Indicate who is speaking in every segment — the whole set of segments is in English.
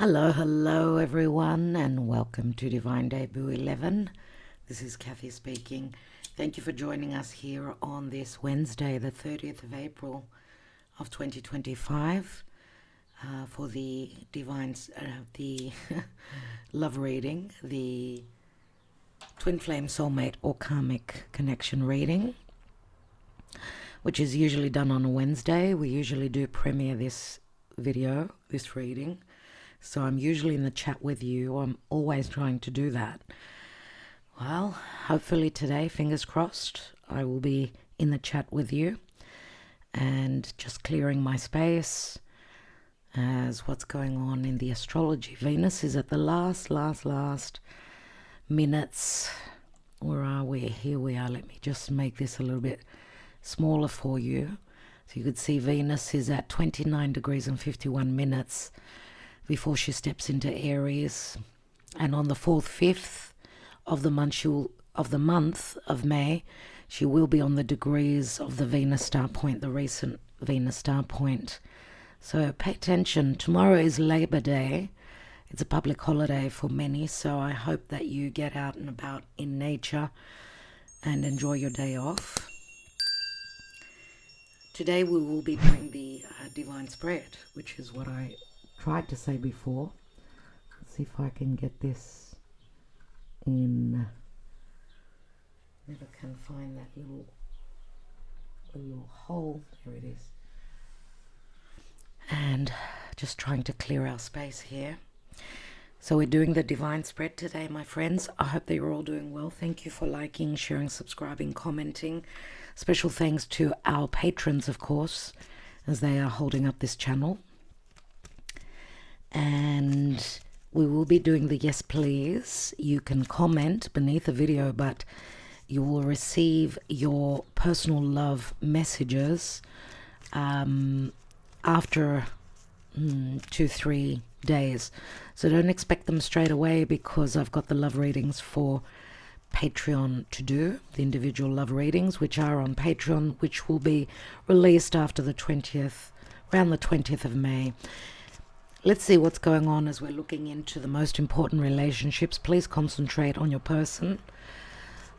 Speaker 1: Hello everyone, and welcome to Divine Debut 11. This is Kathy speaking. Thank you for joining us here on this Wednesday, the 30th of April of 2025, for the the love reading, the Twin Flame Soulmate or Karmic Connection reading, which is usually done on a Wednesday. We usually do premiere this reading. So I'm usually in the chat with you. I'm always trying to do that. Well, hopefully today, fingers crossed, I will be in the chat with you and just clearing my space as what's going on in the astrology. Venus is at the last minutes. Where are we? Here we are. Let me just make this a little bit smaller for you. So you could see Venus is at 29 degrees and 51 minutes before she steps into Aries, and on the 4th, 5th of the month of May, she will be on the degrees of the Venus star point, the recent Venus star point. So pay attention. Tomorrow is Labor Day. It's a public holiday for many, so I hope that you get out and about in nature and enjoy your day off. Today we will be doing the Divine Spread, which is what I tried to say before. Let's see if I can get this in. Never can find that little hole. There it is. And just trying to clear our space here. So we're doing the Divine Spread today, my friends. I hope that you're all doing well. Thank you for liking, sharing, subscribing, commenting. Special thanks to our patrons, of course, as they are holding up this channel. And we will be doing the yes please. You can comment beneath the video, but you will receive your personal love messages after 2-3 days. So don't expect them straight away, because I've got the love readings for Patreon to do, the individual love readings, which are on Patreon, which will be released after the 20th, around the 20th of May. Let's see what's going on as we're looking into the most important relationships. Please concentrate on your person.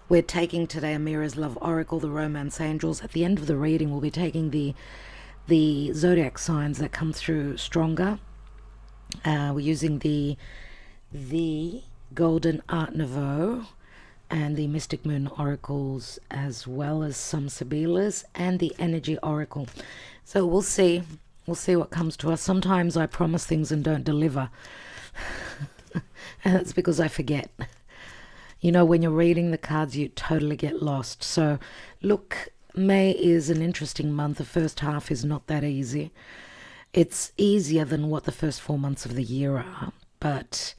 Speaker 1: We're taking today Amira's Love Oracle, the Romance Angels. At the end of the reading, we'll be taking the zodiac signs that come through stronger. We're using the Golden Art Nouveau and the Mystic Moon Oracles, as well as some Sibyllars and the Energy Oracle. So we'll see. We'll see what comes to us. Sometimes I promise things and don't deliver. And that's because I forget. You know, when you're reading the cards, you totally get lost. So, look, May is an interesting month. The first half is not that easy. It's easier than what the first 4 months of the year are. But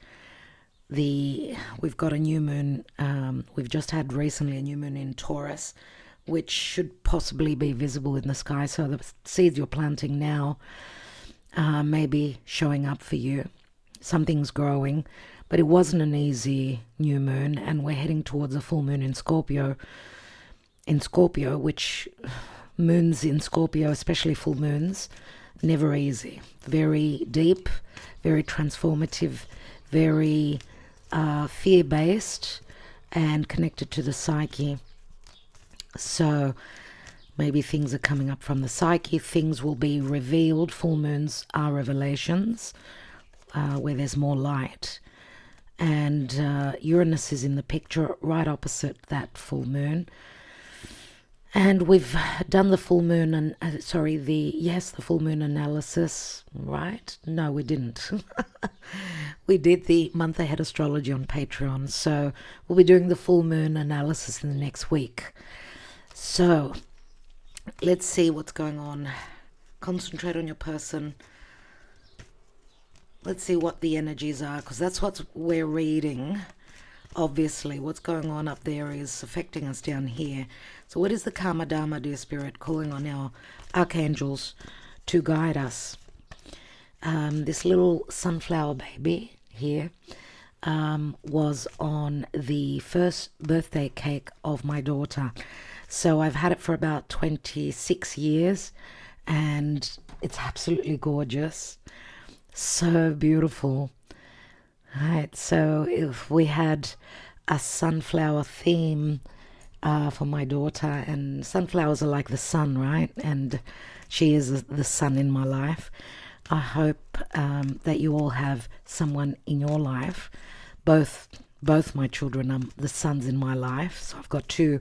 Speaker 1: we've got a new moon. We've just had recently a new moon in Taurus, which should possibly be visible in the sky. So the seeds you're planting now may be showing up for you. Something's growing, but it wasn't an easy new moon, and we're heading towards a full moon in Scorpio. Which moons in Scorpio, especially full moons, never easy. Very deep, very transformative, very fear-based, and connected to the psyche. So maybe things are coming up from the psyche. Things will be revealed. Full moons are revelations, where there's more light. And Uranus is in the picture right opposite that full moon. And we've done the full moon and the full moon analysis, right? No, we didn't. We did the month ahead astrology on Patreon. So we'll be doing the full moon analysis in the next week. So let's see what's going on. Concentrate on your person. Let's see what the energies are, because that's what we're reading. Obviously, what's going on up there is affecting us down here. So what is the Karma Dharma, dear Spirit, calling on our archangels to guide us? This little sunflower baby here was on the first birthday cake of my daughter. So I've had it for about 26 years, and it's absolutely gorgeous. So beautiful. Right, so if we had a sunflower theme for my daughter, and sunflowers are like the sun, right? And she is the sun in my life. I hope that you all have someone in your life. Both my children are the sons in my life. So I've got two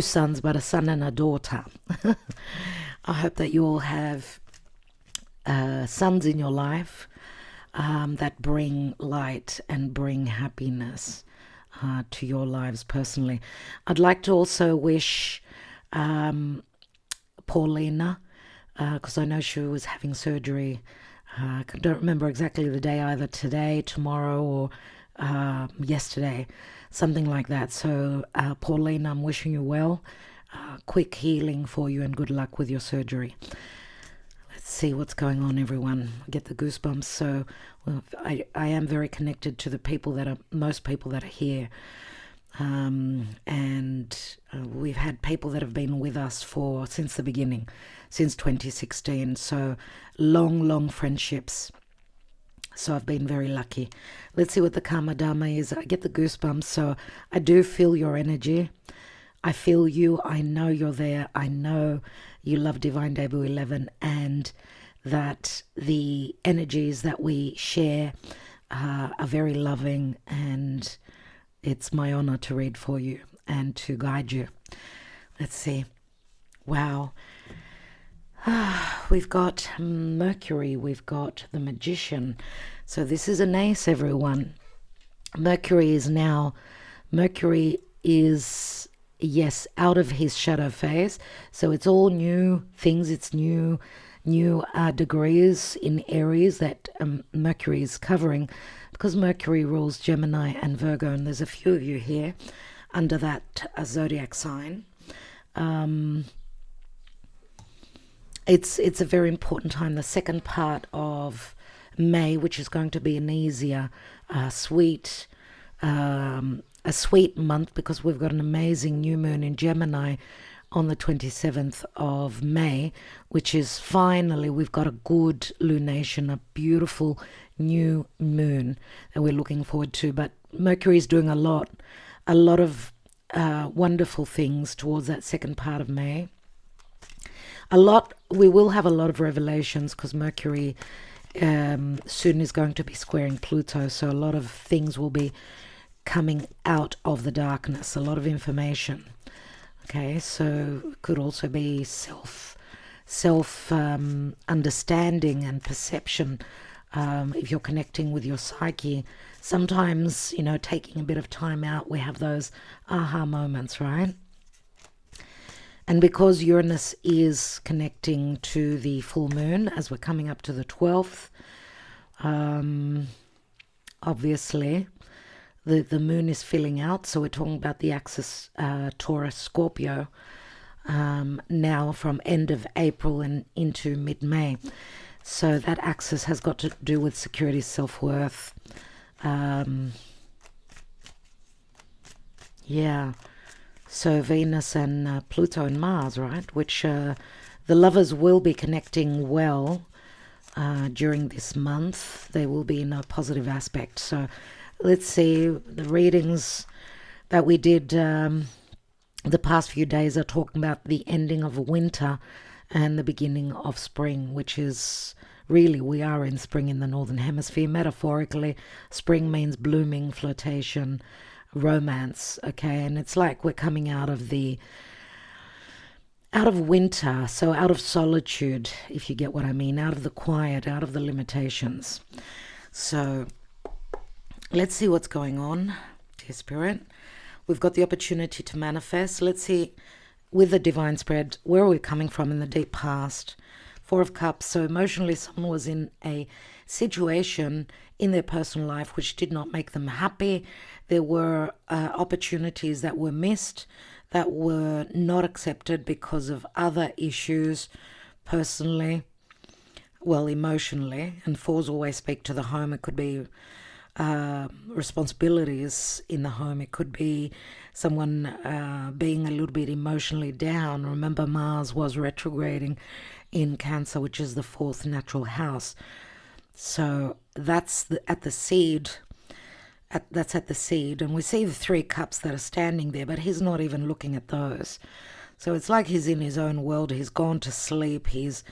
Speaker 1: sons, but a son and a daughter. I hope that you all have sons in your life that bring light and bring happiness to your lives personally. I'd like to also wish Paulina, because I know she was having surgery. I don't remember exactly the day, either today, tomorrow, or yesterday, something like that. So, Paulina, I'm wishing you well. Quick healing for you and good luck with your surgery. Let's see what's going on, everyone. I get the goosebumps. So, well, I am very connected to the people most people that are here. And we've had people that have been with us since the beginning, since 2016. So long friendships. So I've been very lucky. Let's see what the Karma Dharma is. I get the goosebumps. So I do feel your energy. I feel you. I know you're there. I know you love Divine Debut 11, and that the energies that we share are very loving, and it's my honor to read for you and to guide you. Let's see. Wow. We've got Mercury. We've got the Magician. So this is an ace, everyone. Mercury is, yes, out of his shadow phase. So it's all new things. It's new degrees in Aries that Mercury is covering, because Mercury rules Gemini and Virgo, and there's a few of you here under that zodiac sign. It's a very important time, the second part of May, which is going to be an easier, sweet month, because we've got an amazing new moon in Gemini on the 27th of May, which is finally, we've got a good lunation, a beautiful new moon that we're looking forward to. But Mercury is doing a lot of wonderful things towards that second part of May. We will have a lot of revelations, because Mercury soon is going to be squaring Pluto, so a lot of things will be coming out of the darkness, a lot of information. Okay, so it could also be self understanding and perception. If you're connecting with your psyche, sometimes, taking a bit of time out, we have those aha moments, right? And because Uranus is connecting to the full moon as we're coming up to the 12th, obviously the moon is filling out. So we're talking about the axis Taurus Scorpio now from end of April and into mid-May. So that axis has got to do with security, self-worth. So Venus and Pluto and Mars, right? Which the lovers will be connecting well during this month. They will be in a positive aspect. So let's see, the readings that we did the past few days are talking about the ending of winter and the beginning of spring, which is really, we are in spring in the Northern Hemisphere. Metaphorically, spring means blooming, flirtation, romance, okay? And it's like we're coming out of winter, so out of solitude, if you get what I mean, out of the quiet, out of the limitations. So let's see what's going on, dear Spirit. We've got the opportunity to manifest. Let's see, with the divine spread, where are we coming from in the deep past? Four of Cups. So emotionally, someone was in a situation in their personal life which did not make them happy. There were opportunities that were missed, that were not accepted because of other issues personally, well, emotionally. And fours always speak to the home. It could be responsibilities in the home. It could be someone being a little bit emotionally down. Remember, Mars was retrograding in Cancer, which is the fourth natural house. So that's at the seed. That's at the seed, and we see the 3 cups that are standing there, but he's not even looking at those. So it's like he's in his own world. He's gone to sleep. He's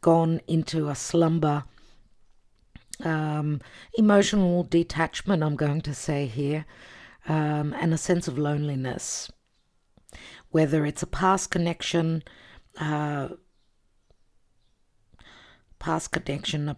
Speaker 1: gone into a slumber. Emotional detachment, I'm going to say here, and a sense of loneliness. Whether it's a past connection, a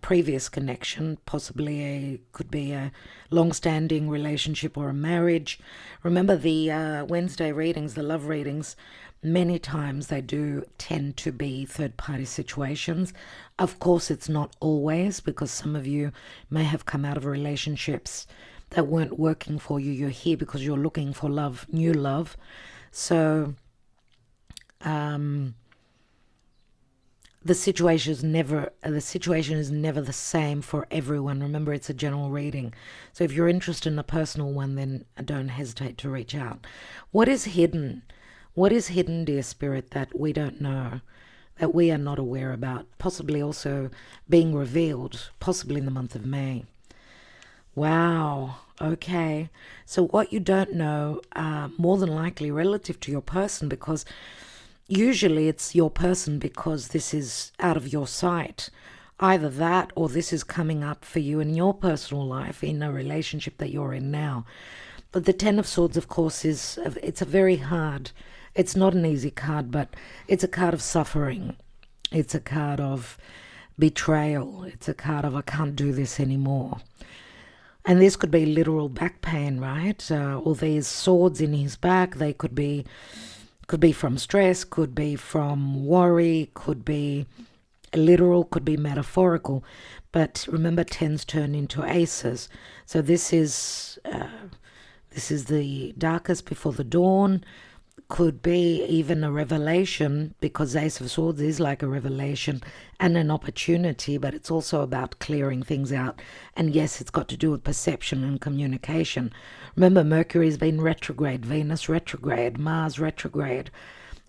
Speaker 1: previous connection, possibly could be a long-standing relationship or a marriage. Remember the Wednesday readings, the love readings, many times they do tend to be third-party situations. Of course, it's not always, because some of you may have come out of relationships that weren't working for you. You're here because you're looking for love, new love. So the situation is never the same for everyone. Remember, it's a general reading. So if you're interested in a personal one, then don't hesitate to reach out. What is hidden? What is hidden, dear Spirit, that we don't know, that we are not aware about, possibly also being revealed, possibly in the month of May? Wow. Okay. So what you don't know, more than likely relative to your person, because usually it's your person because this is out of your sight. Either that or this is coming up for you in your personal life, in a relationship that you're in now. But the Ten of Swords, of course, it's a very hard, it's not an easy card, but it's a card of suffering. It's a card of betrayal. It's a card of I can't do this anymore. And this could be literal back pain, right? All these swords in his back, they could be from stress, could be from worry, could be literal, could be metaphorical. But remember, tens turn into aces. So this is the darkest before the dawn. Could be even a revelation, because Ace of Swords is like a revelation and an opportunity, but it's also about clearing things out. And yes, it's got to do with perception and communication. Remember, Mercury's been retrograde, Venus retrograde, Mars retrograde.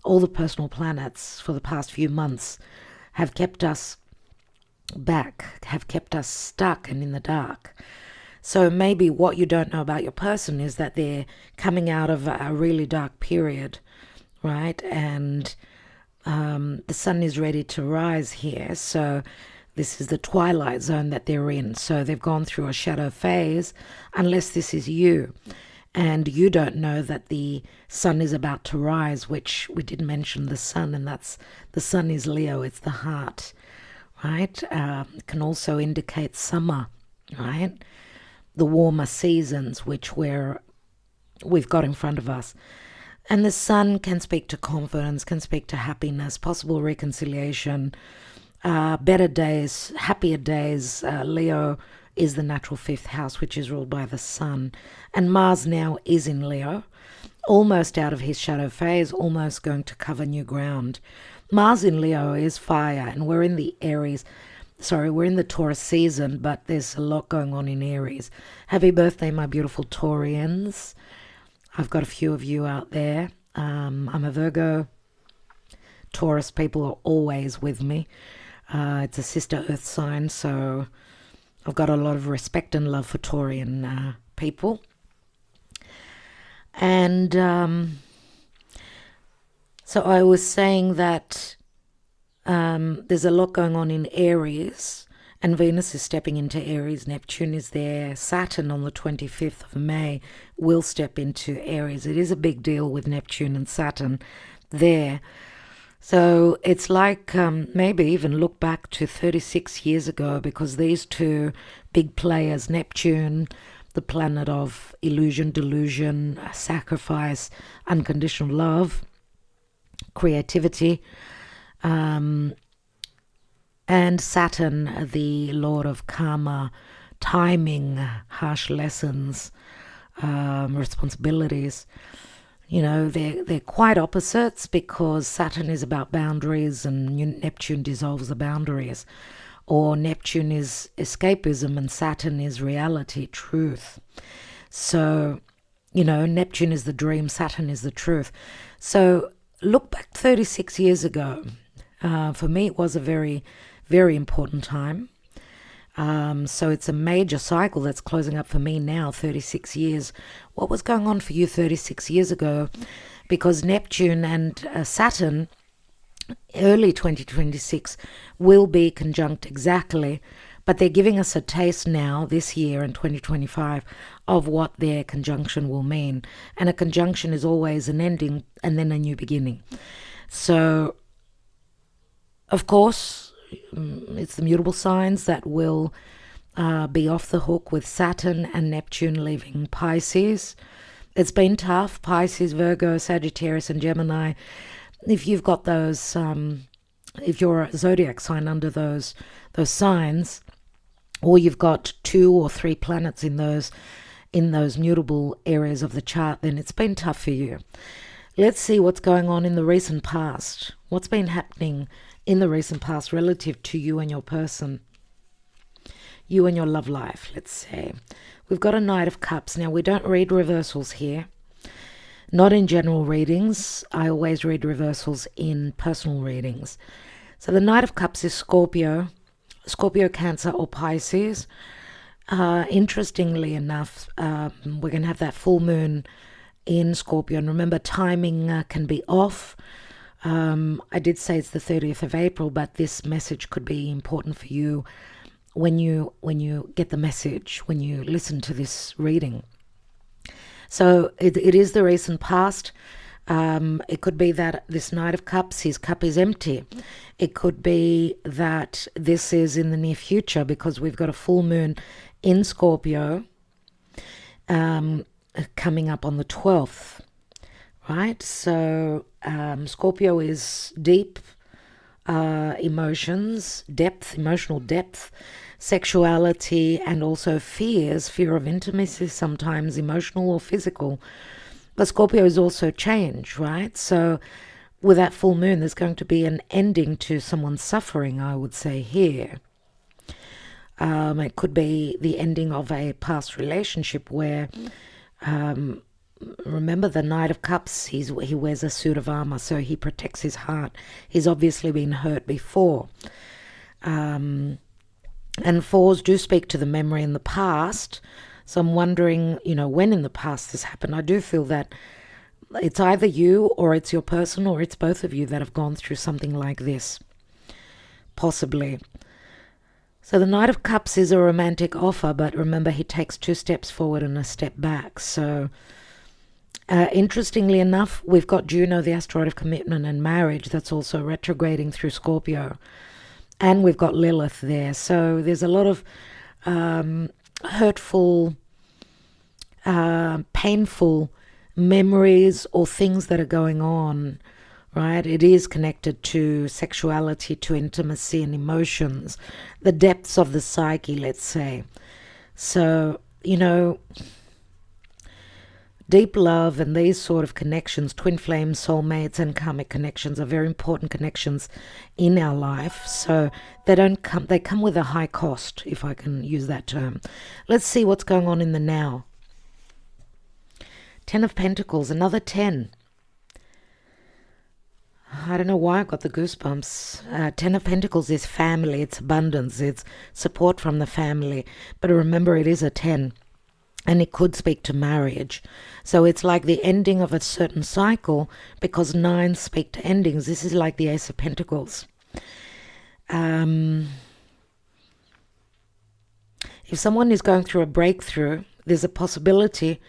Speaker 1: All the personal planets for the past few months have kept us back, have kept us stuck and in the dark. So maybe what you don't know about your person is that they're coming out of a really dark period, right? And the sun is ready to rise here. So this is the twilight zone that they're in. So they've gone through a shadow phase, unless this is you. And you don't know that the sun is about to rise, which we did mention the sun, and the sun is Leo, it's the heart, right? It can also indicate summer, right? The warmer seasons, which we've got in front of us. And the sun can speak to confidence, can speak to happiness, possible reconciliation, better days, happier days. Leo is the natural 5th house, which is ruled by the sun. And Mars now is in Leo, almost out of his shadow phase, almost going to cover new ground. Mars in Leo is fire, and we're in the Aries. We're in the Taurus season, but there's a lot going on in Aries. Happy birthday, my beautiful Taurians. I've got a few of you out there. I'm a Virgo. Taurus people are always with me. It's a sister earth sign, so I've got a lot of respect and love for Taurian people. And so I was saying that there's a lot going on in Aries, and Venus is stepping into Aries. Neptune is there. Saturn on the 25th of May will step into Aries. It is a big deal with Neptune and Saturn there. So it's like maybe even look back to 36 years ago, because these two big players, Neptune, the planet of illusion, delusion, sacrifice, unconditional love, creativity, and Saturn, the lord of karma, timing, harsh lessons, responsibilities. You know, they're quite opposites, because Saturn is about boundaries and Neptune dissolves the boundaries. Or Neptune is escapism and Saturn is reality, truth. So, you know, Neptune is the dream, Saturn is the truth. So look back 36 years ago. For me, it was a very, very important time. So it's a major cycle that's closing up for me now, 36 years. What was going on for you 36 years ago? Because Neptune and Saturn, early 2026, will be conjunct exactly, but they're giving us a taste now, this year in 2025, of what their conjunction will mean. And a conjunction is always an ending and then a new beginning. So, of course, it's the mutable signs that will be off the hook with Saturn and Neptune leaving Pisces. It's been tough. Pisces, Virgo, Sagittarius, and Gemini. If you've got those, if you're a zodiac sign under those signs, or you've got 2 or 3 planets in those mutable areas of the chart, then it's been tough for you. Let's see what's going on in the recent past. What's been happening in the recent past relative to you and your person, you and your love life, let's say. We've got a Knight of Cups. Now, we don't read reversals here. Not in general readings. I always read reversals in personal readings. So the Knight of Cups is Scorpio, Cancer, or Pisces. Interestingly enough, we're going to have that full moon in Scorpio. And remember, timing can be off. I did say it's the 30th of April, but this message could be important for you when you get the message, when you listen to this reading. So it is the recent past. It could be that this Knight of Cups, his cup is empty. It could be that this is in the near future because we've got a full moon in Scorpio coming up on the 12th, right? So Scorpio is deep emotions, emotional depth, sexuality, and also fear of intimacy, sometimes emotional or physical. But Scorpio is also change, right? So with that full moon, there's going to be an ending to someone's suffering, I would say here. It could be the ending of a past relationship where, remember the Knight of Cups, he wears a suit of armor, so he protects his heart. He's obviously been hurt before. And 4s do speak to the memory in the past. So I'm wondering, when in the past this happened. I do feel that it's either you or it's your person or it's both of you that have gone through something like this. Possibly. So the Knight of Cups is a romantic offer, but remember he takes 2 steps forward and a step back. So interestingly enough, we've got Juno, the asteroid of commitment and marriage, that's also retrograding through Scorpio. And we've got Lilith there. So there's a lot of hurtful, painful memories or things that are going on, right? It is connected to sexuality, to intimacy and emotions, the depths of the psyche, let's say. So, deep love and these sort of connections, twin flames, soulmates, and karmic connections are very important connections in our life. So they come with a high cost, if I can use that term. Let's see what's going on in the now. 10 of Pentacles, another 10. I don't know why I got the goosebumps. 10 of Pentacles is family, it's abundance, it's support from the family. But remember, it is a 10. And it could speak to marriage. So it's like the ending of a certain cycle because 9s speak to endings. This is like the Ace of Pentacles. If someone is going through a breakthrough, there's a possibility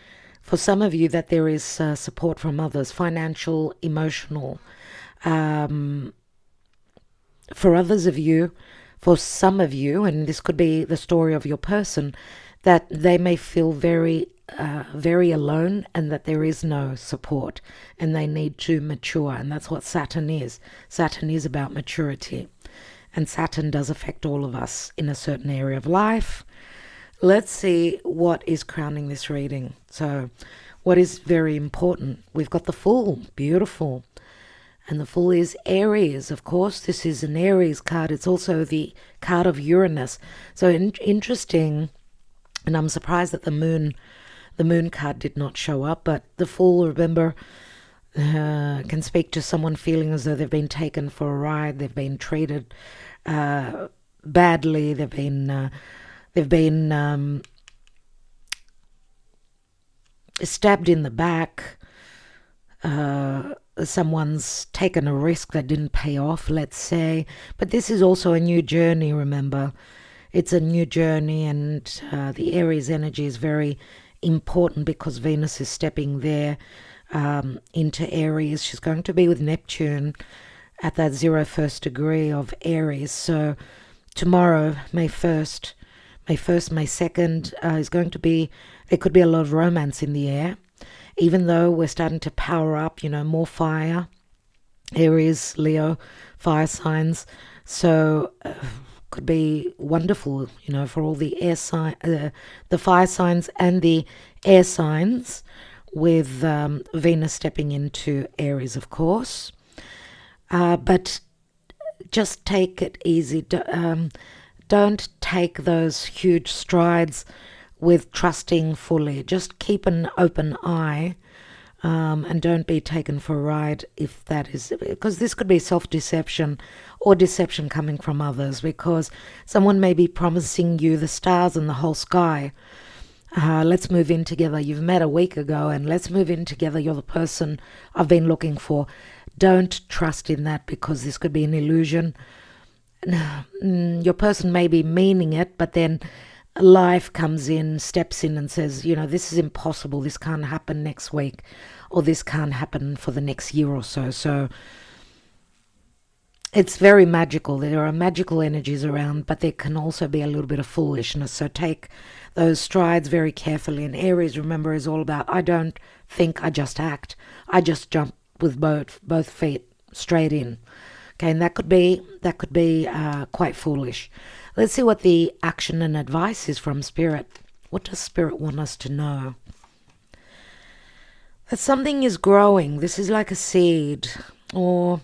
Speaker 1: for some of you that there is support from others, financial, emotional. For others of you, for some of you, and this could be the story of your person, that they may feel very, very alone and that there is no support and they need to mature. And that's what Saturn is. Saturn is about maturity. And Saturn does affect all of us in a certain area of life. Let's see what is crowning this reading. So what is very important? We've got the Fool. Beautiful. And the Fool is Aries. Of course, this is an Aries card. It's also the card of Uranus. So interesting. And I'm surprised that the moon card did not show up. But the Fool, remember, can speak to someone feeling as though they've been taken for a ride. They've been treated badly. They've been stabbed in the back. Someone's taken a risk that didn't pay off, let's say. But this is also a new journey, remember. It's a new journey, and the Aries energy is very important because Venus is stepping there into Aries. She's going to be with Neptune at that 01st degree of Aries. So tomorrow, May 2nd, May 2nd, is going to be, there could be a lot of romance in the air. Even though we're starting to power up, more fire, Aries, Leo, fire signs. So could be wonderful, for all the air the fire signs and the air signs, with Venus stepping into Aries, of course. But just take it easy. Don't take those huge strides with trusting fully. Just keep an open eye, and don't be taken for a ride if that is, because this could be self-deception or deception coming from others, because someone may be promising you the stars and the whole sky. Let's move in together. You've met a week ago, and let's move in together. You're the person I've been looking for. Don't trust in that, because this could be an illusion. Your person may be meaning it, but then life comes in, steps in and says, this is impossible. This can't happen next week, or this can't happen for the next year or so. So it's very magical. There are magical energies around, but there can also be a little bit of foolishness. So take those strides very carefully. And Aries, remember, is all about, I don't think, I just act. I just jump with both feet straight in. Okay, and that could be quite foolish. Let's see what the action and advice is from Spirit. What does Spirit want us to know? That something is growing. This is like a seed. Or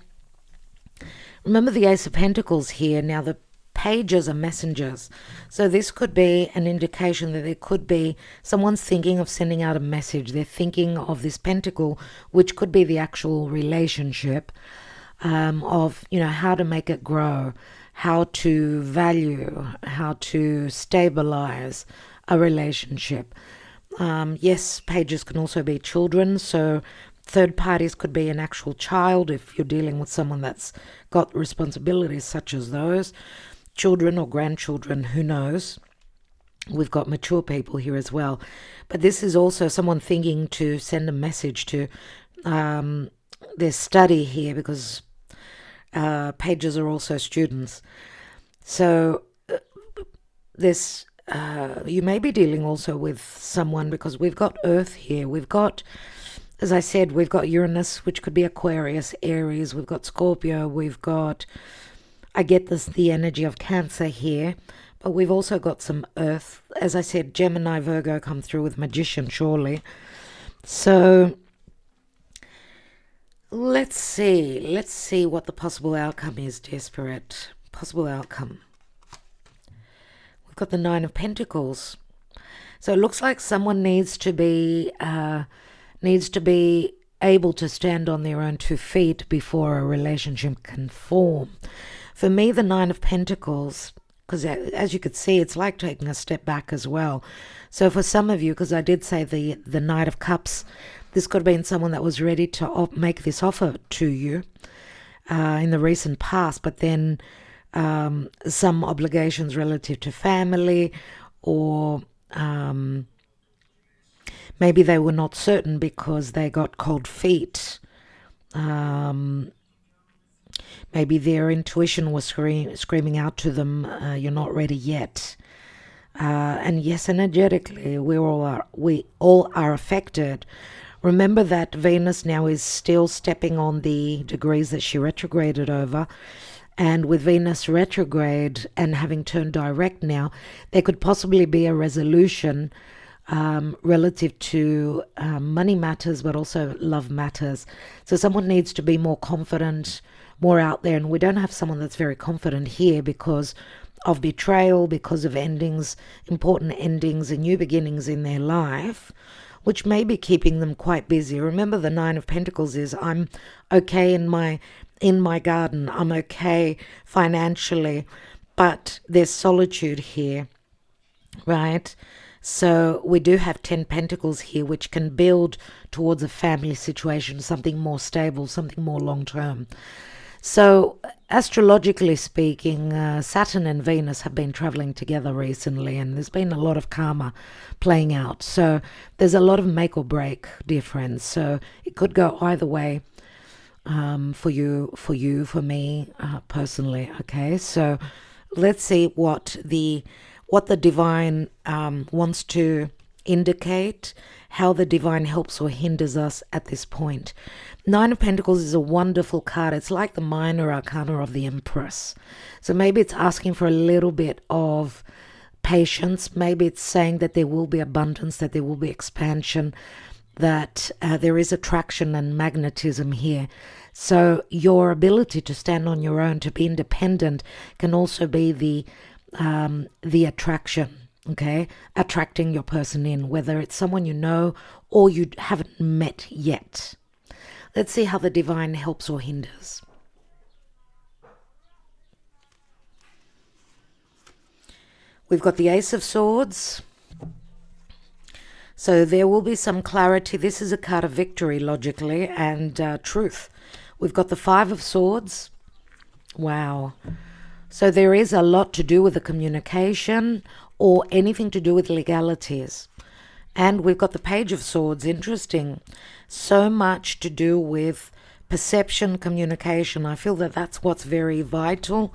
Speaker 1: remember the Ace of Pentacles here. Now the pages are messengers. So this could be an indication that there could be someone's thinking of sending out a message. They're thinking of this pentacle, which could be the actual relationship, of, how to make it grow, how to value, how to stabilize a relationship. Yes, pages can also be children, so third parties could be an actual child if you're dealing with someone that's got responsibilities such as those. Children or grandchildren, who knows? We've got mature people here as well. But this is also someone thinking to send a message to their study here, because pages are also students. So this you may be dealing also with someone, because we've got Earth here. We've got, as I said, we've got Uranus, which could be Aquarius, Aries. We've got Scorpio. We've got, I get the energy of Cancer here. But we've also got some Earth. As I said, Gemini, Virgo come through with Magician, surely. So let's see what the possible outcome is, dear Spirit. Possible outcome. We've got the Nine of Pentacles. So it looks like someone needs to be able to stand on their own 2 feet before a relationship can form. For me, the Nine of Pentacles, because as you could see, it's like taking a step back as well. So for some of you, because I did say the Knight of Cups, this could have been someone that was ready to make this offer to you in the recent past, but then some obligations relative to family, or maybe they were not certain because they got cold feet. Maybe their intuition was screaming out to them, you're not ready yet. And yes, energetically, we all are affected. Remember that Venus now is still stepping on the degrees that she retrograded over. And with Venus retrograde and having turned direct now, there could possibly be a resolution relative to money matters, but also love matters. So someone needs to be more confident, more out there. And we don't have someone that's very confident here because of betrayal, because of endings, important endings and new beginnings in their life, which may be keeping them quite busy. Remember, the Nine of Pentacles is, I'm okay in my garden, I'm okay financially, but there's solitude here, right? So we do have 10 pentacles here, which can build towards a family situation, something more stable, something more long-term. So astrologically speaking, Saturn and Venus have been traveling together recently, and there's been a lot of karma playing out. So there's a lot of make or break difference. So it could go either way, for you, for me, personally. Okay, so let's see what the divine wants to indicate, how the divine helps or hinders us at this point. Nine of Pentacles is a wonderful card. It's like the minor arcana of the Empress. So maybe it's asking for a little bit of patience. Maybe it's saying that there will be abundance, that there will be expansion, that there is attraction and magnetism here. So your ability to stand on your own, to be independent, can also be the attraction. Okay, attracting your person in, whether it's someone you know or you haven't met yet. Let's see how the divine helps or hinders. We've got the Ace of Swords. So there will be some clarity. This is a card of victory, logically, and truth. We've got the Five of Swords. Wow. So there is a lot to do with the communication or anything to do with legalities. And we've got the Page of Swords. Interesting. So much to do with perception, communication. I feel that that's what's very vital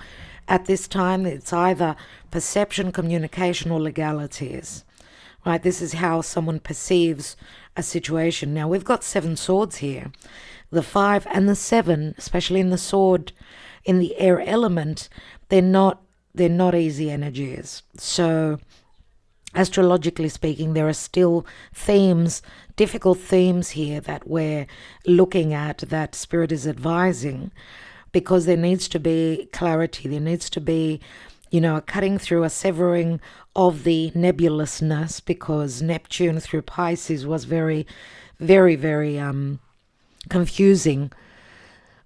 Speaker 1: at this time. It's either perception, communication, or legalities. Right? This is how someone perceives a situation. Now, we've got 7 swords here. The 5 and the 7, especially in the sword, in the air element, they're not easy energies. So astrologically speaking, there are still themes, difficult themes here that we're looking at, that Spirit is advising, because there needs to be clarity. There needs to be, a cutting through, a severing of the nebulousness, because Neptune through Pisces was very, very, very confusing.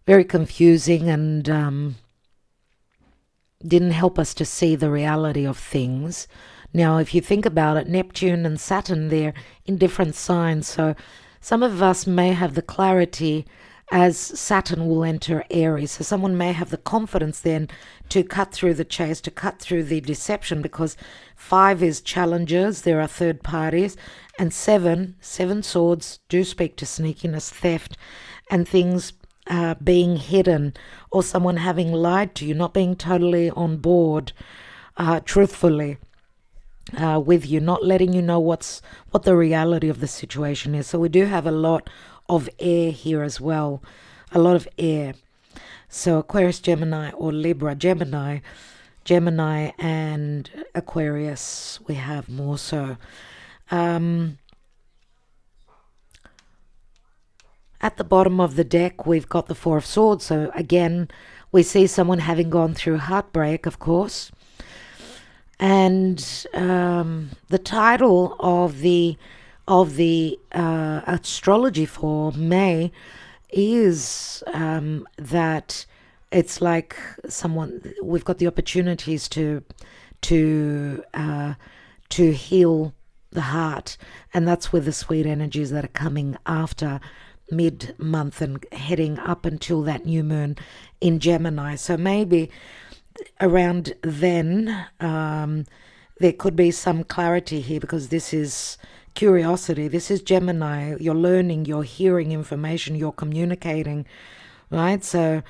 Speaker 1: Very confusing, and didn't help us to see the reality of things. Now, if you think about it, Neptune and Saturn, they're in different signs. So some of us may have the clarity as Saturn will enter Aries. So someone may have the confidence then to cut through the chase, to cut through the deception, because 5 is challenges, there are third parties, and 7 swords do speak to sneakiness, theft, and things being hidden, or someone having lied to you, not being totally on board, truthfully with you, not letting you know what the reality of the situation is. So we do have a lot of air here as well, a lot of air. So Aquarius, Gemini, or Libra, Gemini, and Aquarius, we have more so. At the bottom of the deck, we've got the Four of Swords. So again, we see someone having gone through heartbreak, of course. And the title of the astrology for May is that it's like we've got the opportunities to heal the heart, and that's with the sweet energies that are coming after mid-month and heading up until that new moon in Gemini. So maybe around then there could be some clarity here, because this is curiosity. This is Gemini. You're learning, you're hearing information, you're communicating, right? So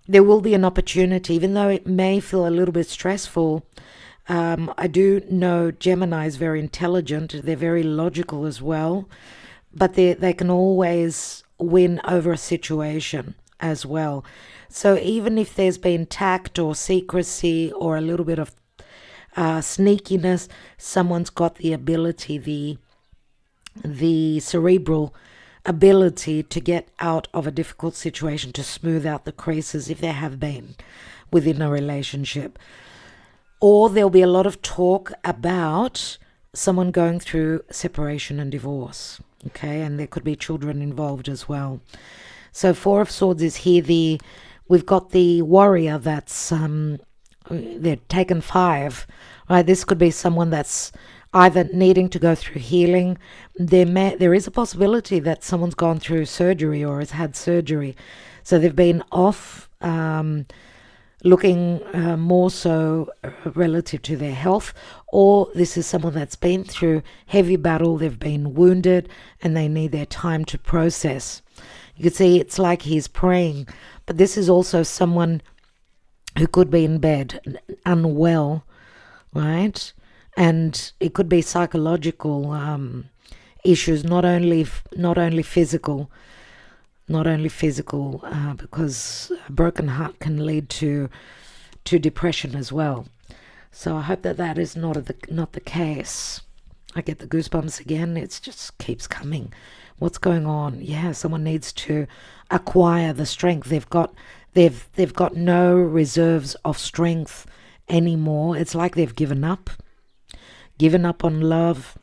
Speaker 1: there will be an opportunity, even though it may feel a little bit stressful. I do know Gemini is very intelligent. They're very logical as well, but they can always win over a situation as well. So even if there's been tact or secrecy or a little bit of sneakiness, someone's got the ability, the cerebral ability to get out of a difficult situation, to smooth out the creases if there have been within a relationship. Or there'll be a lot of talk about someone going through separation and divorce. Okay, and there could be children involved as well. So Four of Swords is here. We've got the warrior that's they're taken 5, right? This could be someone that's either needing to go through healing. There is a possibility that someone's gone through surgery or has had surgery. So they've been off, looking more so relative to their health, or this is someone that's been through heavy battle, they've been wounded, and they need their time to process. You can see it's like he's praying, but this is also someone who could be in bed, unwell, right? And it could be psychological issues, not only physical. Because a broken heart can lead to depression as well. So I hope that is not the case. I get the goosebumps again. It just keeps coming. What's going on? Yeah, someone needs to acquire the strength. They've got no reserves of strength anymore. It's like they've given up on love.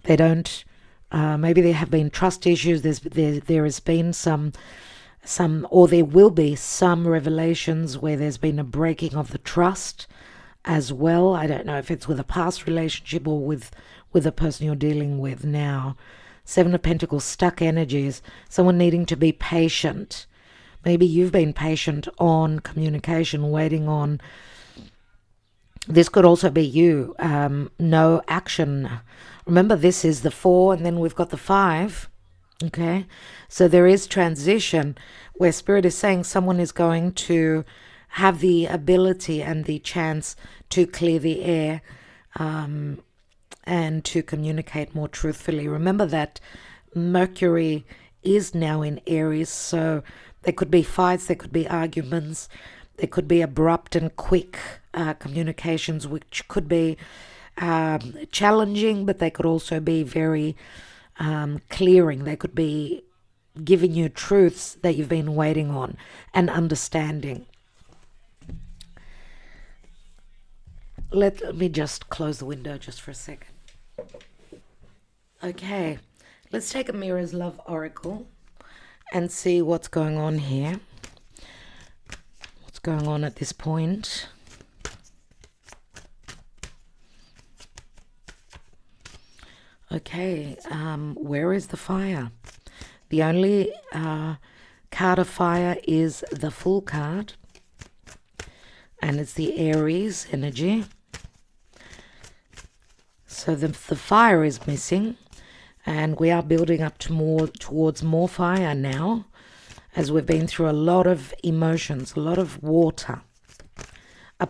Speaker 1: They don't. Maybe there have been trust issues. There has been some, or there will be some revelations where there's been a breaking of the trust as well. I don't know if it's with a past relationship or with the person you're dealing with now. 7 of Pentacles, stuck energies. Someone needing to be patient. Maybe you've been patient on communication, waiting on. This could also be you. No action. Remember, this is the 4, and then we've got the 5. Okay, so there is transition where Spirit is saying someone is going to have the ability and the chance to clear the air and to communicate more truthfully. Remember that Mercury is now in Aries, so there could be fights, there could be arguments, there could be abrupt and quick communications, which could be challenging, but they could also be very clearing. They could be giving you truths that you've been waiting on and understanding. Let me just close the window just for a second. Okay, let's take a Mirror's Love Oracle and see what's going on here. What's going on at this point? Okay, where is the fire? The only card of fire is the Fool card, and it's the Aries energy. So the fire is missing, and we are building up towards more fire now, as we've been through a lot of emotions, a lot of water, a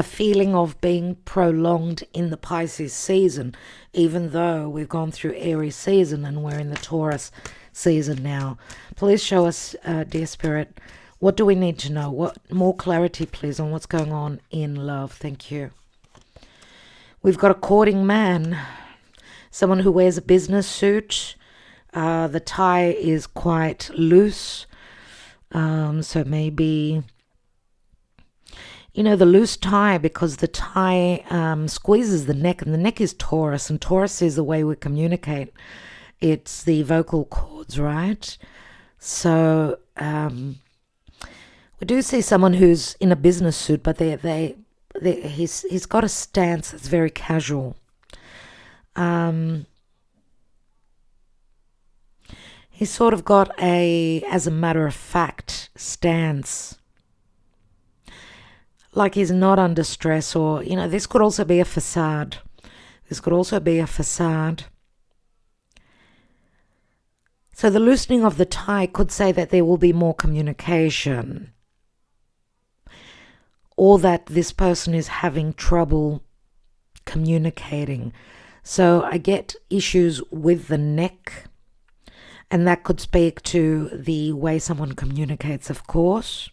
Speaker 1: feeling of being prolonged in the Pisces season, even though we've gone through Aries season and we're in the Taurus season now. Please show us, dear Spirit, what do we need to know? What more clarity, please, on what's going on in love? Thank you. We've got a courting man, someone who wears a business suit. The tie is quite loose, so maybe, you know, the loose tie, because the tie squeezes the neck, and the neck is Taurus, and Taurus is the way we communicate. It's the vocal cords, right? So we do see someone who's in a business suit, but he's got a stance that's very casual. He's sort of got as a matter of fact stance. Like he's not under stress, or, you know, this could also be a facade. So the loosening of the tie could say that there will be more communication, or that this person is having trouble communicating. So I get issues with the neck, and that could speak to the way someone communicates, of course.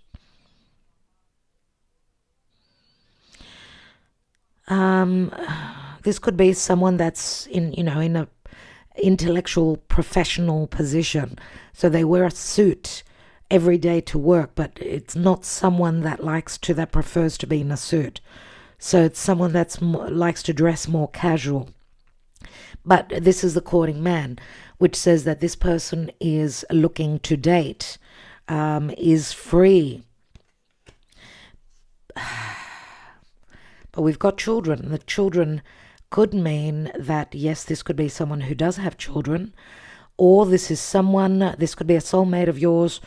Speaker 1: This could be someone that's in a intellectual professional position. So they wear a suit every day to work, but it's not someone that prefers to be in a suit. So it's someone that likes to dress more casual. But this is the courting man, which says that this person is looking to date, is free. but we've got children. The children could mean that, yes, this could be someone who does have children, or this is someone, this could be a soulmate of yours,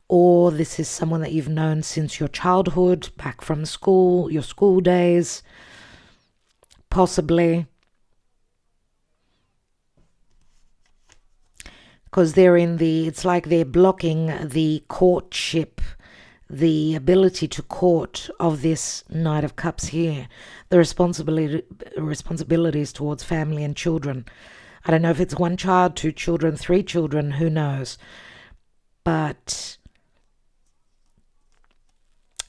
Speaker 1: or this is someone that you've known since your childhood, back from school, your school days, possibly. Because they're it's like they're blocking the courtship, the ability to court of this Knight of Cups here, the responsibilities towards family and children. I don't know if it's 1 child, 2 children, 3 children, who knows. But,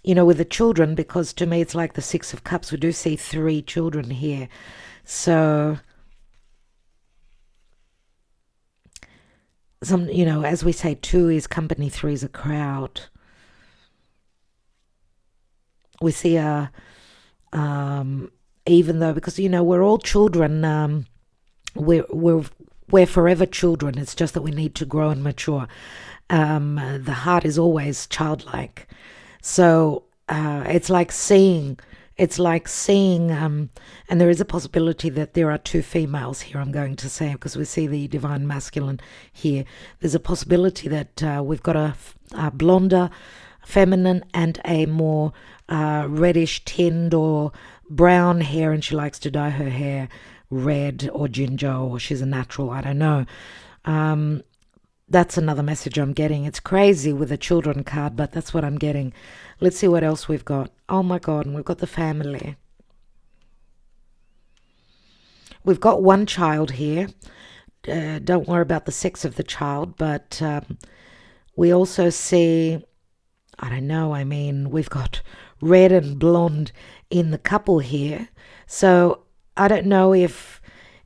Speaker 1: you know, with the children, because to me it's like the 6 of Cups, we do see 3 children here. So, you know, as we say, 2 is company, 3 is a crowd. We see even though, because, you know, we're all children, we're forever children. It's just that we need to grow and mature. The heart is always childlike. So it's like seeing, and there is a possibility that there are 2 females here, I'm going to say, because we see the divine masculine here. There's a possibility that we've got a blonder feminine and a more reddish tinned or brown hair, and she likes to dye her hair red or ginger, or she's a natural, I don't know. That's another message I'm getting. It's crazy with the children card, but that's what I'm getting. Let's see what else we've got. Oh my God, and we've got the family. We've got 1 child here. Don't worry about the sex of the child, but we also see, I don't know, I mean, we've got red and blonde in the couple here. So I don't know if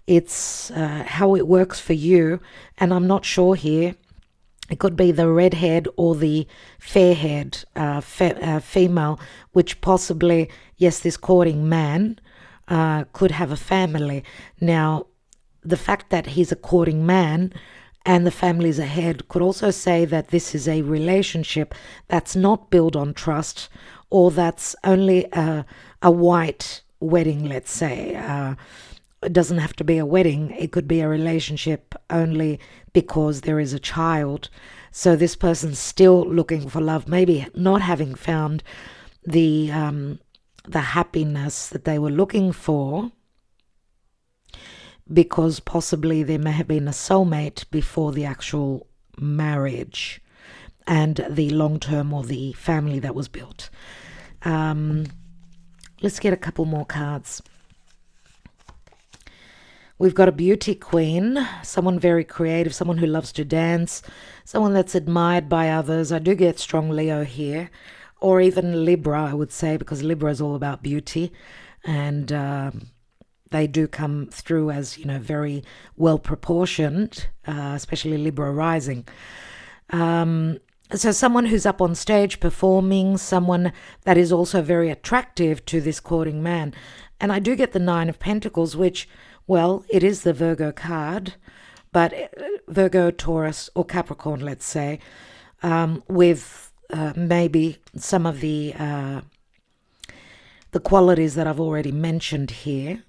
Speaker 1: it's how it works for you, and I'm not sure here. It could be the red-haired or the fair-haired female, which possibly, yes, this courting man could have a family. Now, the fact that he's a courting man and the family's ahead could also say that this is a relationship that's not built on trust, or that's only a white wedding, let's say. It doesn't have to be a wedding. It could be a relationship only because there is a child. So this person's still looking for love, maybe not having found the happiness that they were looking for, because possibly there may have been a soulmate before the actual marriage and the long-term or the family that was built. Let's get a couple more cards. We've got a beauty queen, someone very creative, someone who loves to dance, someone that's admired by others. I do get strong Leo here, or even Libra, I would say, because Libra is all about beauty, and they do come through as, you know, very well proportioned, especially Libra rising. So someone who's up on stage performing, someone that is also very attractive to this courting man. And I do get the 9 of Pentacles, which, well, it is the Virgo card, but Virgo, Taurus, or Capricorn, let's say, with maybe some of the qualities that I've already mentioned here.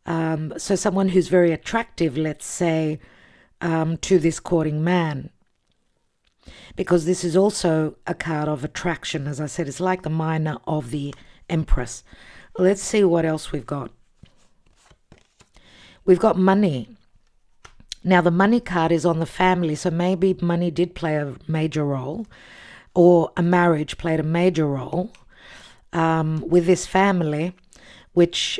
Speaker 1: So someone who's very attractive, let's say, to this courting man. Because this is also a card of attraction. As I said, it's like the minor of the Empress. Let's see what else we've got. We've got money. Now, the money card is on the family, so maybe money did play a major role, or a marriage played a major role with this family, which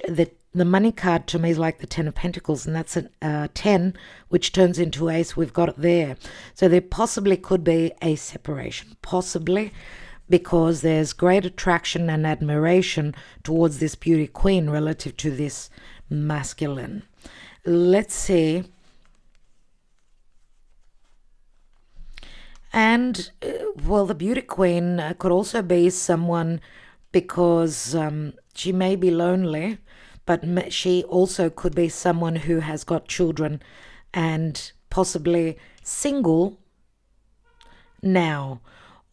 Speaker 1: the money card to me is like the 10 of Pentacles, and that's a 10, which turns into ace. We've got it there. So there possibly could be a separation, possibly, because there's great attraction and admiration towards this beauty queen relative to this masculine. Let's see. And, well, the beauty queen could also be someone, because she may be lonely, but she also could be someone who has got children and possibly single now,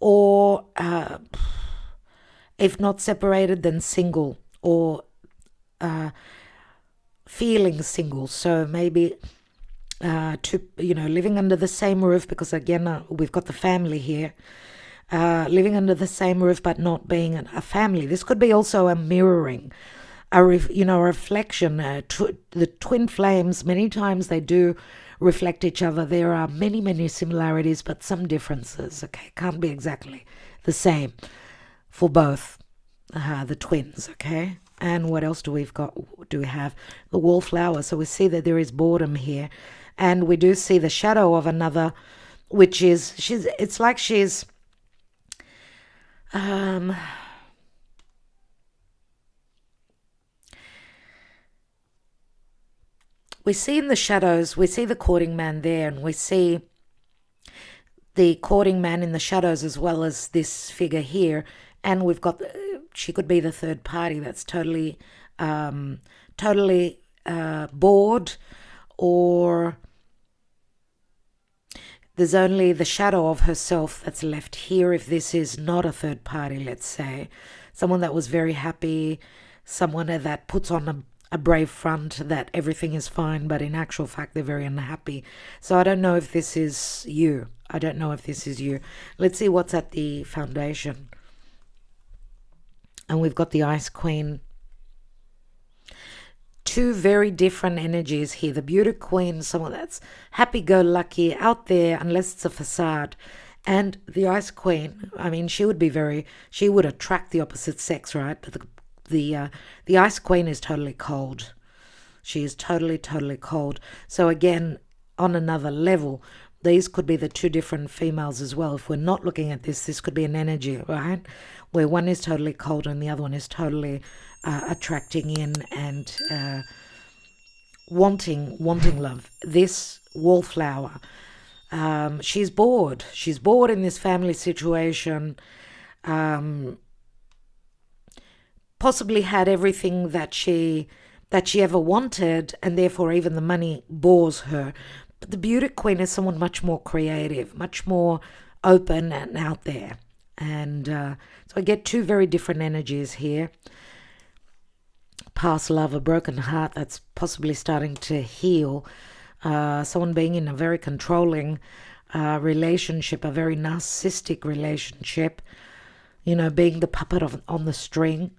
Speaker 1: or If not separated, then single, or feeling single. So maybe living under the same roof, because again, we've got the family here. Living under the same roof but not being a family. This could be also a mirroring, a reflection. The twin flames, many times they do reflect each other. There are many, many similarities, but some differences. Okay, can't be exactly the same for both the twins. Okay, and what else do we have? The wallflower. So we see that there is boredom here, and we do see the shadow of another, which is it's like she's we see in the shadows, we see the courting man there, and we see the courting man in the shadows as well as this figure here. And we've got, she could be the third party that's totally bored, or there's only the shadow of herself that's left here. If this is not a third party, let's say, someone that was very happy, someone that puts on a brave front that everything is fine, but in actual fact, they're very unhappy. So I don't know if this is you. I don't know if this is you. Let's see what's at the foundation. And we've got the Ice Queen. Two very different energies here. The Beauty Queen, someone that's happy-go-lucky, out there, unless it's a facade. And the Ice Queen, I mean, she would attract the opposite sex, right? But the Ice Queen is totally cold. She is totally, totally cold. So again, on another level, these could be the two different females as well. If we're not looking at this could be an energy, right? Where one is totally cold and the other one is totally attracting in and wanting love. This wallflower, she's bored. She's bored in this family situation. Possibly had everything that she ever wanted, and therefore even the money bores her. But the Beauty Queen is someone much more creative, much more open and out there. And so I get two very different energies here. Past love, a broken heart that's possibly starting to heal. Someone being in a very controlling relationship, a very narcissistic relationship, being the puppet on the string.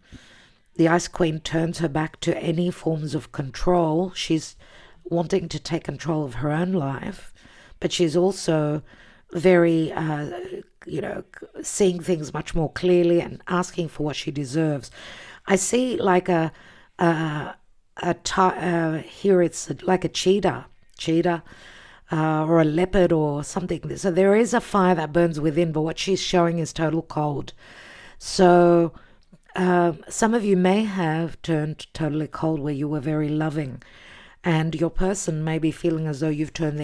Speaker 1: The Ice Queen turns her back to any forms of control. She's wanting to take control of her own life, but she's also very, seeing things much more clearly and asking for what she deserves. I see like here it's like a cheetah, or a leopard or something. So there is a fire that burns within, but what she's showing is total cold. So some of you may have turned totally cold where you were very loving, and your person may be feeling as though you've turned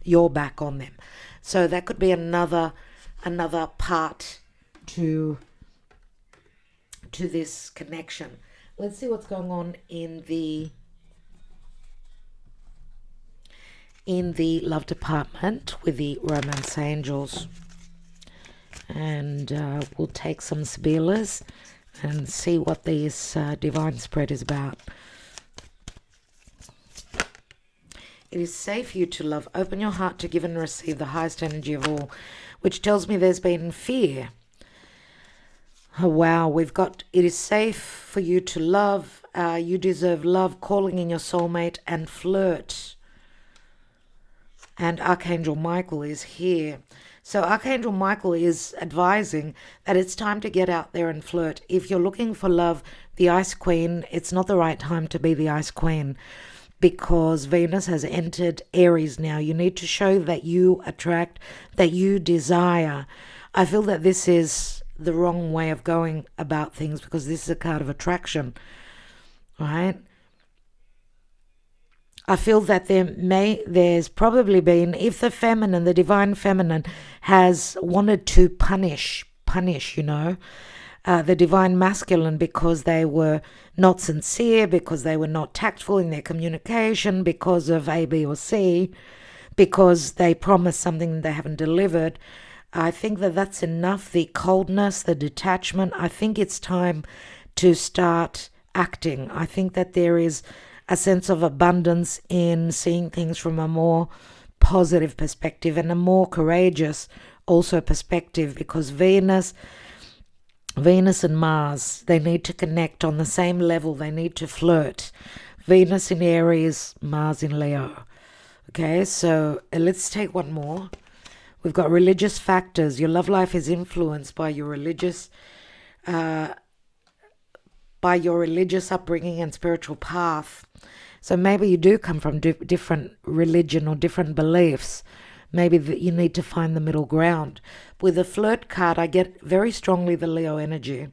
Speaker 1: your back on them. So that could be another part to this connection. Let's see what's going on in the love department with the romance angels. And we'll take some Sibilas and see what this divine spread is about. It is safe for you to love. Open your heart to give and receive the highest energy of all, which tells me there's been fear. Oh, wow. We've got, it is safe for you to love. You deserve love, calling in your soulmate, and flirt. And Archangel Michael is here. So Archangel Michael is advising that it's time to get out there and flirt. If you're looking for love, the Ice Queen, it's not the right time to be the Ice Queen, because Venus has entered Aries now. You need to show that you attract, that you desire. I feel that this is the wrong way of going about things, because this is a card of attraction, right? I feel that there's probably been, if the feminine, the divine feminine has wanted to punish, the divine masculine, because they were not sincere, because they were not tactful in their communication, because of A, B, or C, because they promised something they haven't delivered. I think that that's enough. The coldness, the detachment, I think it's time to start acting. I think that there is a sense of abundance in seeing things from a more positive perspective and a more courageous also perspective, because Venus and Mars, they need to connect on the same level. They need to flirt. Venus in Aries, Mars in Leo. Okay, so let's take one more. We've got religious factors. Your love life is influenced by your religious upbringing and spiritual path. So maybe you do come from different religion or different beliefs. Maybe you need to find the middle ground. With the flirt card, I get very strongly the Leo energy.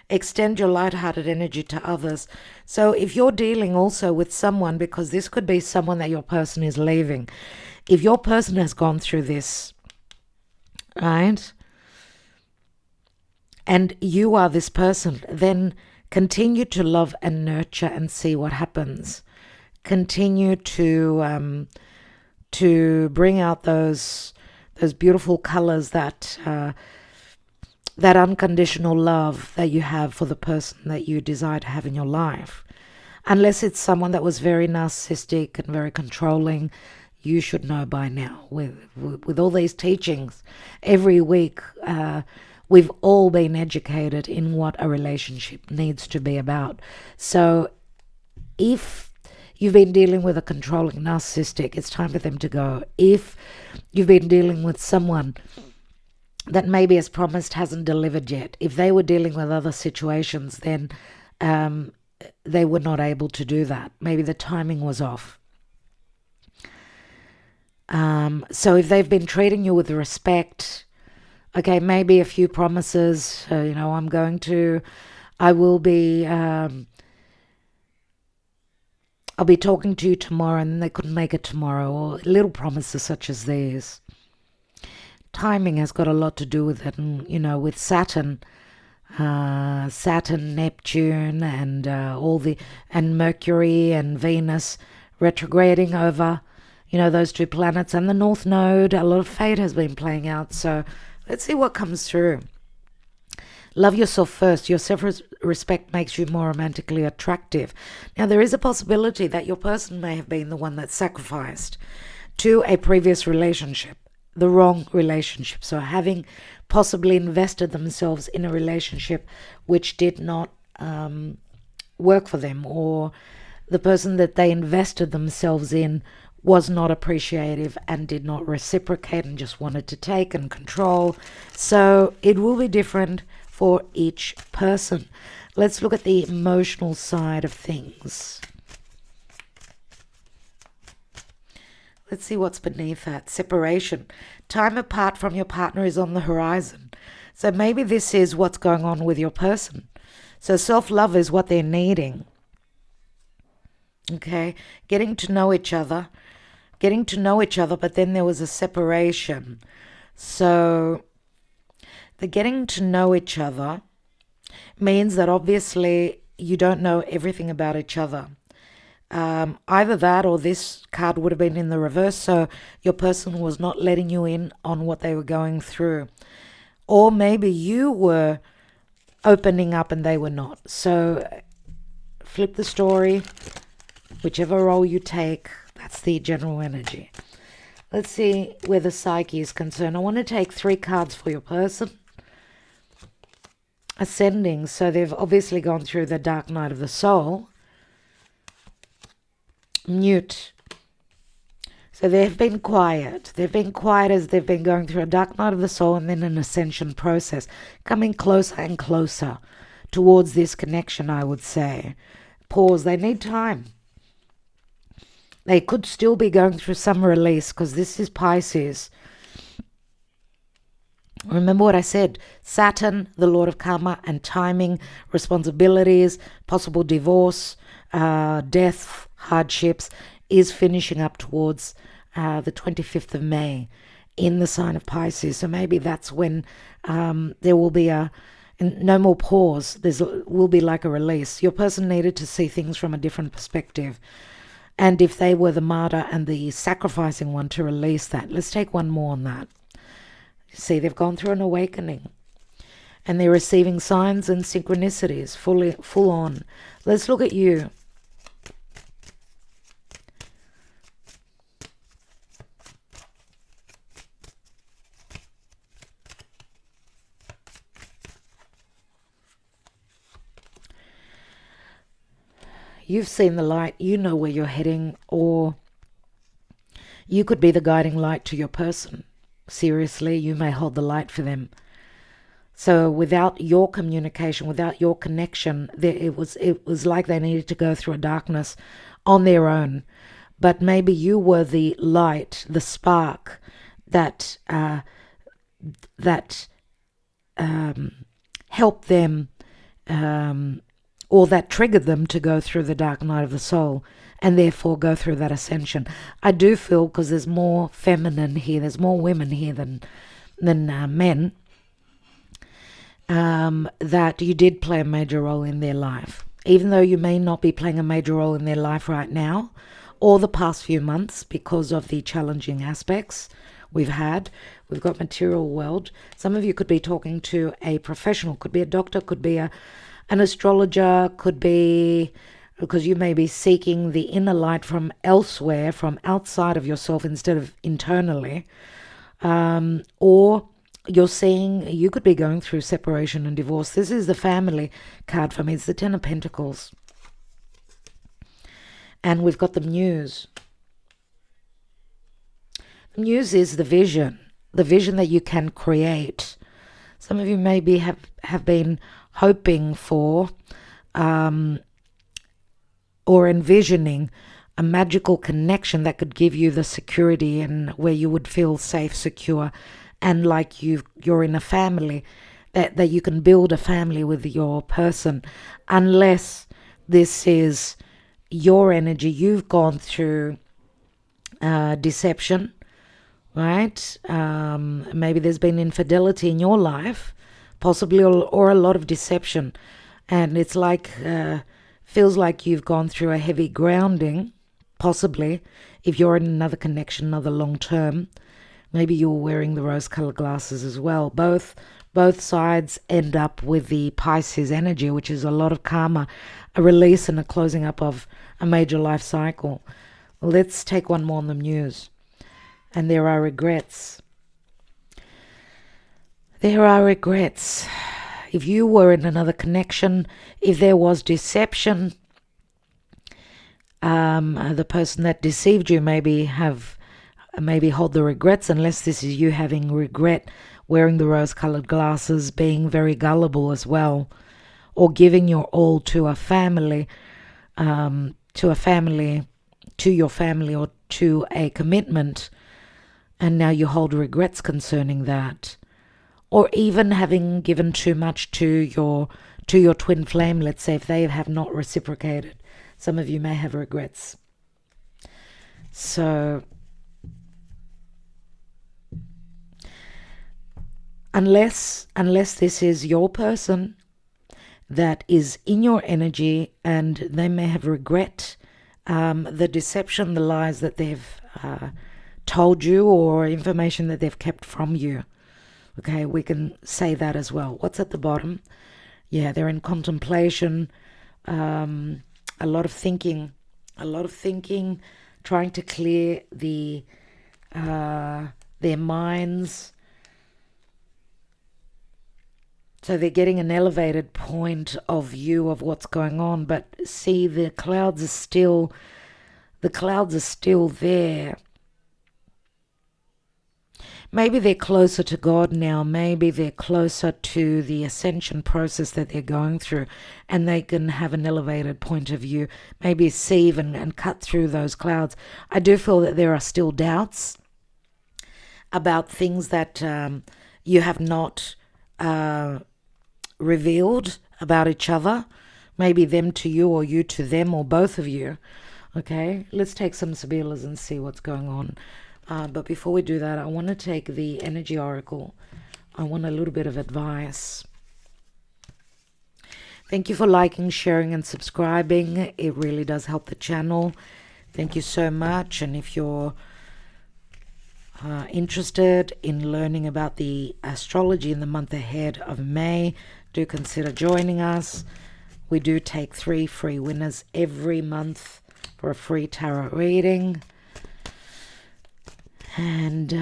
Speaker 1: Extend your light-hearted energy to others. So if you're dealing also with someone, because this could be someone that your person is leaving, if your person has gone through this, right, and you are this person, then continue to love and nurture and see what happens. Continue to bring out those beautiful colors, that unconditional love that you have for the person that you desire to have in your life. Unless it's someone that was very narcissistic and very controlling, you should know by now. With all these teachings, every week we've all been educated in what a relationship needs to be about. So if you've been dealing with a controlling narcissistic, it's time for them to go. If you've been dealing with someone that maybe as promised hasn't delivered yet, if they were dealing with other situations, then they were not able to do that. Maybe the timing was off. So if they've been treating you with respect, okay, maybe a few promises, I'll be talking to you tomorrow, and then they couldn't make it tomorrow, or little promises such as these. Timing has got a lot to do with it, and with Saturn, Neptune, and Mercury and Venus retrograding over, those two planets, and the North Node. A lot of fate has been playing out. So let's see what comes through. Love yourself first. Your self-respect makes you more romantically attractive. Now, there is a possibility that your person may have been the one that sacrificed to a previous relationship, the wrong relationship. So having possibly invested themselves in a relationship which did not work for them, or the person that they invested themselves in was not appreciative and did not reciprocate and just wanted to take and control. So it will be different for each person. Let's look at the emotional side of things. Let's see what's beneath that. Separation. Time apart from your partner is on the horizon. So maybe this is what's going on with your person. So self-love is what they're needing. Okay, getting to know each other, but then there was a separation. So the getting to know each other means that obviously you don't know everything about each other. Either that, or this card would have been in the reverse, so your person was not letting you in on what they were going through. Or maybe you were opening up and they were not. So flip the story. Whichever role you take, that's the general energy. Let's see where the Psyche is concerned. I want to take 3 cards for your person. Ascending, so they've obviously gone through the dark night of the soul. Mute. So they've been quiet. They've been quiet as they've been going through a dark night of the soul and then an ascension process. Coming closer and closer towards this connection, I would say. Pause. They need time. They could still be going through some release, because this is Pisces. Remember what I said. Saturn, the Lord of Karma, and timing, responsibilities, possible divorce, death, hardships, is finishing up towards the 25th of May in the sign of Pisces. So maybe that's when there will be no more pause. There will be like a release. Your person needed to see things from a different perspective. And if they were the martyr and the sacrificing one, to release that. Let's take one more on that. See, they've gone through an awakening. And they're receiving signs and synchronicities full on. Let's look at you. You've seen the light, you know where you're heading, or you could be the guiding light to your person. Seriously, you may hold the light for them. So without your communication, without your connection, it was like they needed to go through a darkness on their own. But maybe you were the light, the spark that helped them, or that triggered them to go through the dark night of the soul, and therefore go through that ascension. I do feel, because there's more feminine here, there's more women here than men, that you did play a major role in their life. Even though you may not be playing a major role in their life right now, or the past few months, because of the challenging aspects we've had. We've got material world. Some of you could be talking to a professional, could be a doctor, could be an astrologer, could be, because you may be seeking the inner light from elsewhere, from outside of yourself instead of internally. Or you're seeing, you could be going through separation and divorce. This is the family card for me. It's the Ten of Pentacles. And we've got the Muse. The Muse is the vision that you can create. Some of you maybe have been hoping for or envisioning a magical connection that could give you the security and where you would feel safe, secure, and like you're in a family, that you can build a family with your person. Unless this is your energy, you've gone through deception, right? Maybe there's been infidelity in your life, possibly, or a lot of deception, and it's like feels like you've gone through a heavy grounding, possibly, if you're in another connection, another long term. Maybe you're wearing the rose-colored glasses as well. Both sides end up with the Pisces energy, which is a lot of karma, a release and a closing up of a major life cycle. Let's take one more on the Muse. And there are regrets. There are regrets. If you were in another connection, if there was deception, the person that deceived you maybe hold the regrets, unless this is you having regret, wearing the rose-colored glasses, being very gullible as well, or giving your all to a family, or to a commitment, and now you hold regrets concerning that. Or even having given too much to your twin flame, let's say, if they have not reciprocated. Some of you may have regrets. So unless this is your person that is in your energy, and they may have regret the deception, the lies that they've told you, or information that they've kept from you. Okay, we can say that as well. What's at the bottom? Yeah, they're in contemplation, a lot of thinking, trying to clear their minds. So they're getting an elevated point of view of what's going on. But see, the clouds are still there. Maybe they're closer to God now. Maybe they're closer to the ascension process that they're going through, and they can have an elevated point of view, maybe see and cut through those clouds. I do feel that there are still doubts about things that you have not revealed about each other, maybe them to you or you to them, or both of you. Okay, let's take some Sabilas and see what's going on. But before we do that, I want to take the energy oracle. I want a little bit of advice. Thank you for liking, sharing, and subscribing. It really does help the channel. Thank you so much. And if you're interested in learning about the astrology in the month ahead of May, do consider joining us. We do take 3 free winners every month for a free tarot reading. And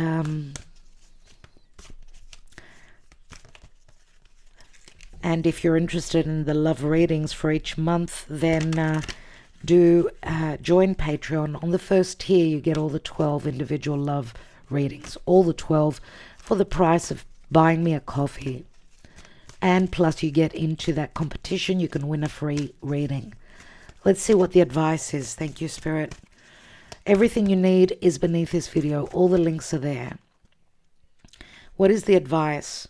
Speaker 1: if you're interested in the love readings for each month, then do join Patreon. On the first tier, you get all the 12 individual love readings, all the 12 for the price of buying me a coffee. And plus you get into that competition, you can win a free reading. Let's see what the advice is. Thank you, Spirit. Everything you need is beneath this video. All the links are there. What is the advice?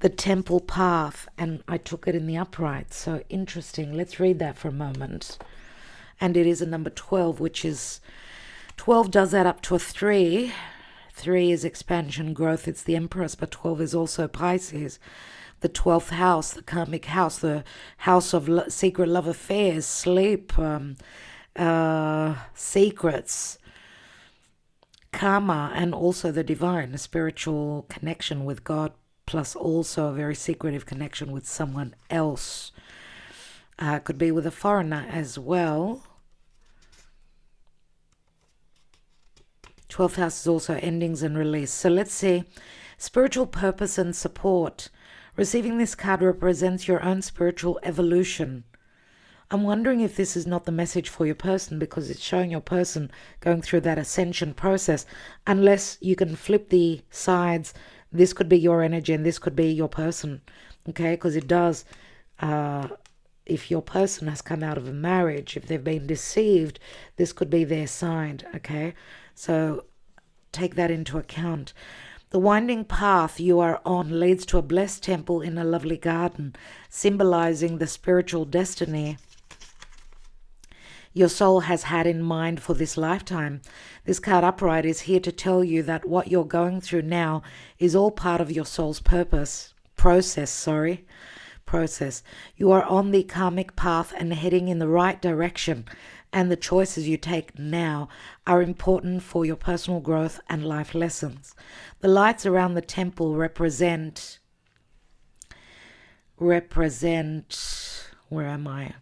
Speaker 1: The temple path, and I took it in the upright. So interesting. Let's read that for a moment. And it is a number 12, which is 12 does add up to a 3. 3 is expansion, growth. It's the Empress, but 12 is also Pisces. The 12th house, the karmic house, the house of secret love affairs, sleep, secrets, karma, and also the divine, a spiritual connection with God, plus also a very secretive connection with someone else. Could be with a foreigner as well. 12th house is also endings and release. So let's see. Spiritual purpose and support. Receiving this card represents your own spiritual evolution. I'm wondering if this is not the message for your person, because it's showing your person going through that ascension process. Unless you can flip the sides, this could be your energy and this could be your person. Okay, because it does, if your person has come out of a marriage, if they've been deceived, this could be their side. Okay, so take that into account. The winding path you are on leads to a blessed temple in a lovely garden, symbolizing the spiritual destiny your soul has had in mind for this lifetime. This card upright is here to tell you that what you're going through now is all part of your soul's process. You are on the karmic path and heading in the right direction, and the choices you take now are important for your personal growth and life lessons. The lights around the temple represent, where am I?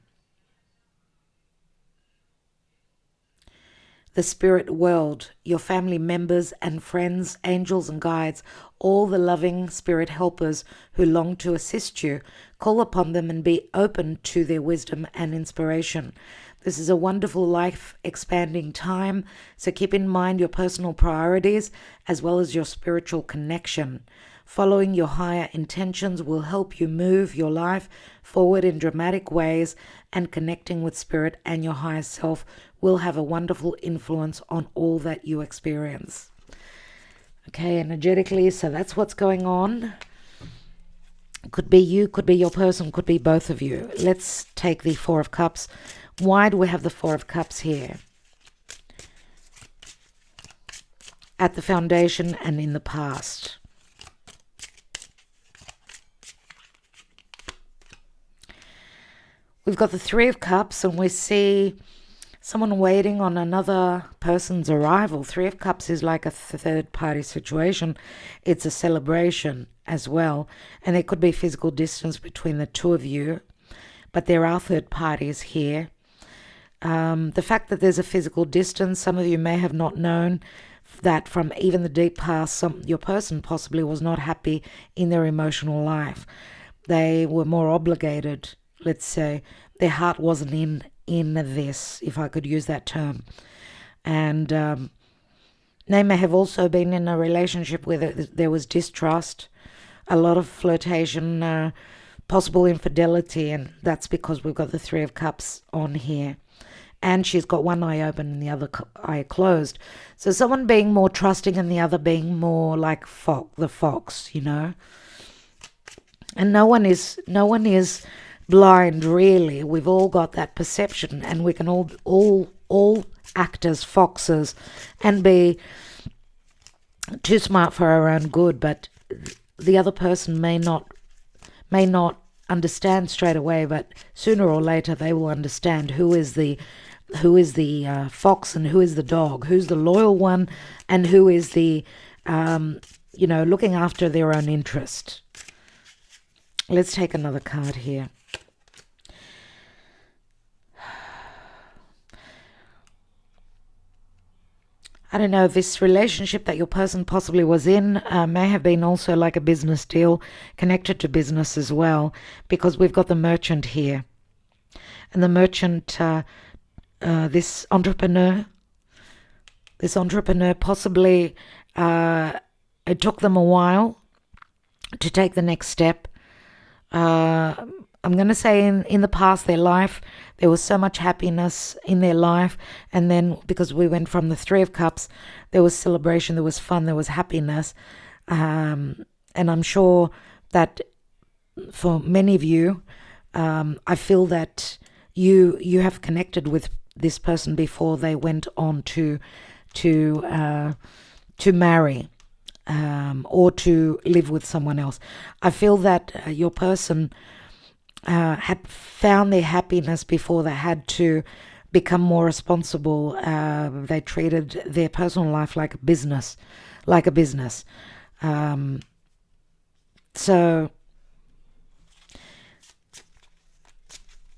Speaker 1: The spirit world, your family members and friends, angels and guides, all the loving spirit helpers who long to assist you. Call upon them and be open to their wisdom and inspiration. This is a wonderful life-expanding time, so keep in mind your personal priorities as well as your spiritual connection. Following your higher intentions will help you move your life forward in dramatic ways, and connecting with spirit and your higher self will have a wonderful influence on all that you experience. Okay, energetically, so that's what's going on. Could be you, could be your person, could be both of you. Let's take the Four of Cups. Why do we have the Four of Cups here? At the foundation and in the past. We've got the Three of Cups, and we see someone waiting on another person's arrival. Three of Cups is like a third-party situation. It's a celebration as well. And there could be physical distance between the two of you, but there are third parties here. The fact that there's a physical distance, some of you may have not known that from even the deep past, your person possibly was not happy in their emotional life. They were more obligated, let's say. Their heart wasn't in this, if I could use that term. And they may have also been in a relationship where there was distrust, a lot of flirtation, possible infidelity, and that's because we've got the Three of Cups on here. And she's got one eye open and the other eye closed. So someone being more trusting and the other being more like the fox, you know. And no one is blind, really. We've all got that perception, and we can all act as foxes and be too smart for our own good, but the other person may not understand straight away, but sooner or later they will understand who is the who is the fox and who is the dog, who's the loyal one and who is the, looking after their own interest. Let's take another card here. I don't know, this relationship that your person possibly was in may have been also like a business deal, connected to business as well, because we've got the merchant here. And the merchant, this entrepreneur possibly, it took them a while to take the next step. I'm going to say in the past, their life, there was so much happiness in their life. And then because we went from the Three of Cups, there was celebration, there was fun, there was happiness. And I'm sure that for many of you, I feel that you have connected with this person before they went on to marry. Or to live with someone else. I feel that your person had found their happiness before they had to become more responsible. They treated their personal life like a business.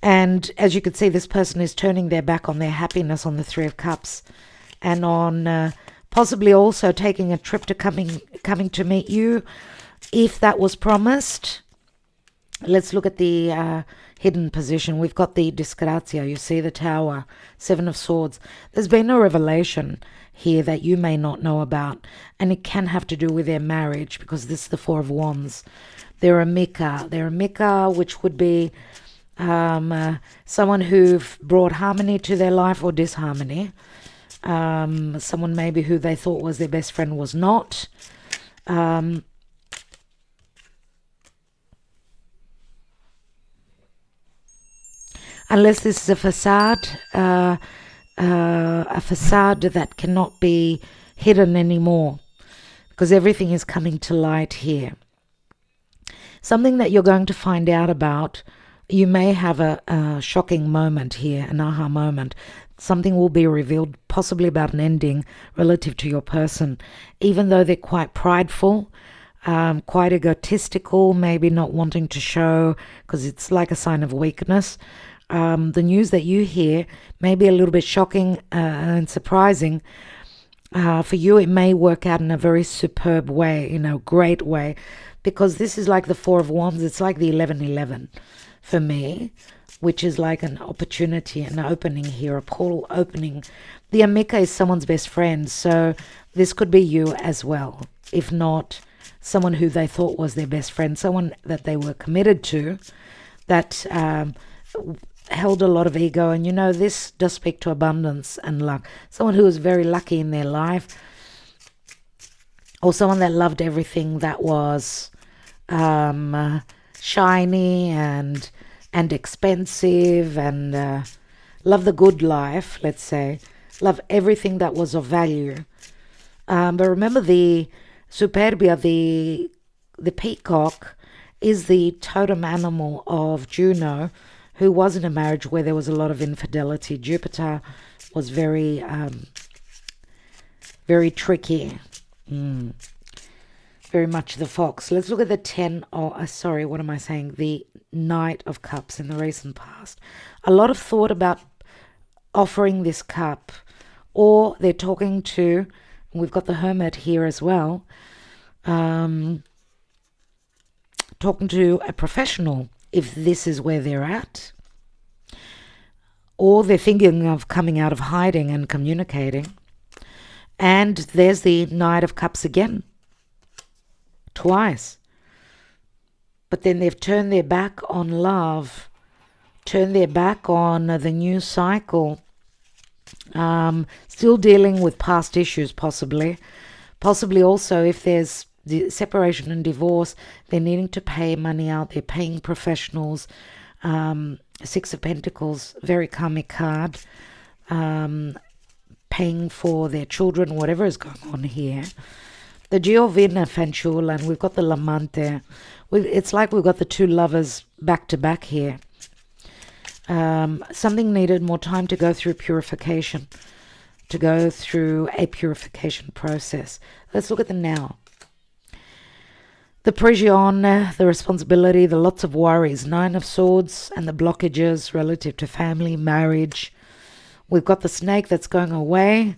Speaker 1: And as you can see, this person is turning their back on their happiness on the Three of Cups, and on possibly also taking a trip to coming to meet you, if that was promised. Let's look at the hidden position. We've got the Disgrazia. You see the Tower, Seven of Swords. There's been a revelation here that you may not know about, and it can have to do with their marriage, because this is the Four of Wands. They're a Mika, which would be someone who brought harmony to their life or disharmony. Someone maybe who they thought was their best friend was not. Unless this is a facade that cannot be hidden anymore, because everything is coming to light here. Something that you're going to find out about. You may have a shocking moment here, an aha moment. Something will be revealed, possibly about an ending relative to your person. Even though they're quite prideful, quite egotistical, maybe not wanting to show, because it's like a sign of weakness. The news that you hear may be a little bit shocking and surprising. For you, it may work out in a very superb way, great way, because this is like the Four of Wands. It's like the 1111 for me, which is like an opportunity, an opening here, a portal opening. The Amika is someone's best friend, so this could be you as well. If not, someone who they thought was their best friend, someone that they were committed to, that held a lot of ego. And this does speak to abundance and luck. Someone who was very lucky in their life, or someone that loved everything that was shiny and expensive, and love the good life, let's say. Love everything that was of value. But remember, the Superbia, the peacock, is the totem animal of Juno, who was in a marriage where there was a lot of infidelity. Jupiter was very tricky. Very much the fox. Let's look at the the Knight of Cups in the recent past. A lot of thought about offering this cup, or they're talking to, we've got the Hermit here as well, talking to a professional, if this is where they're at, or they're thinking of coming out of hiding and communicating. And there's the Knight of Cups again, twice. But then they've turned their back on love, turned their back on the new cycle, still dealing with past issues, possibly also if there's the separation and divorce, they're needing to pay money out, they're paying professionals. Six of Pentacles, very karmic card, paying for their children, whatever is going on here. The Giovina Fanciulla, and we've got the Lamante. It's like we've got the two lovers back to back here. Something needed more time to go through purification, to go through a purification process. Let's look at the now. The pression, the responsibility, the lots of worries, 9 of Swords, and the blockages relative to family, marriage. We've got the snake that's going away.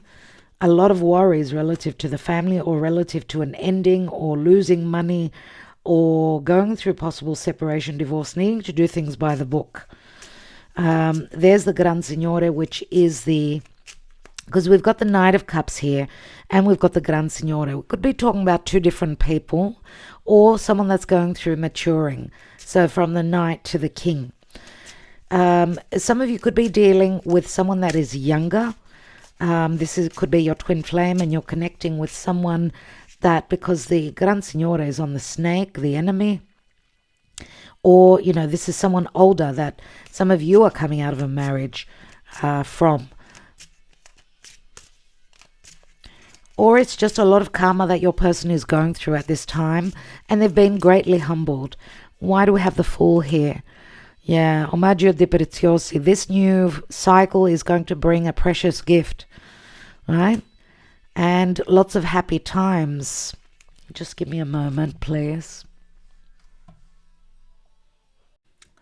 Speaker 1: A lot of worries relative to the family or relative to an ending or losing money or going through possible separation, divorce, needing to do things by the book. There's the Gran Signore, which is because we've got the Knight of Cups here and we've got the Gran Signore. We could be talking about 2 different people or someone that's going through maturing. So from the Knight to the King. Some of you could be dealing with someone that is younger. Could be your twin flame and you're connecting with someone that, because the Gran Signore is on the snake, the enemy, or, this is someone older that some of you are coming out of a marriage from. Or it's just a lot of karma that your person is going through at this time and they've been greatly humbled. Why do we have the Fool here? Yeah, omaggio di preziosi. This new cycle is going to bring a precious gift, right? And lots of happy times. Just give me a moment, please.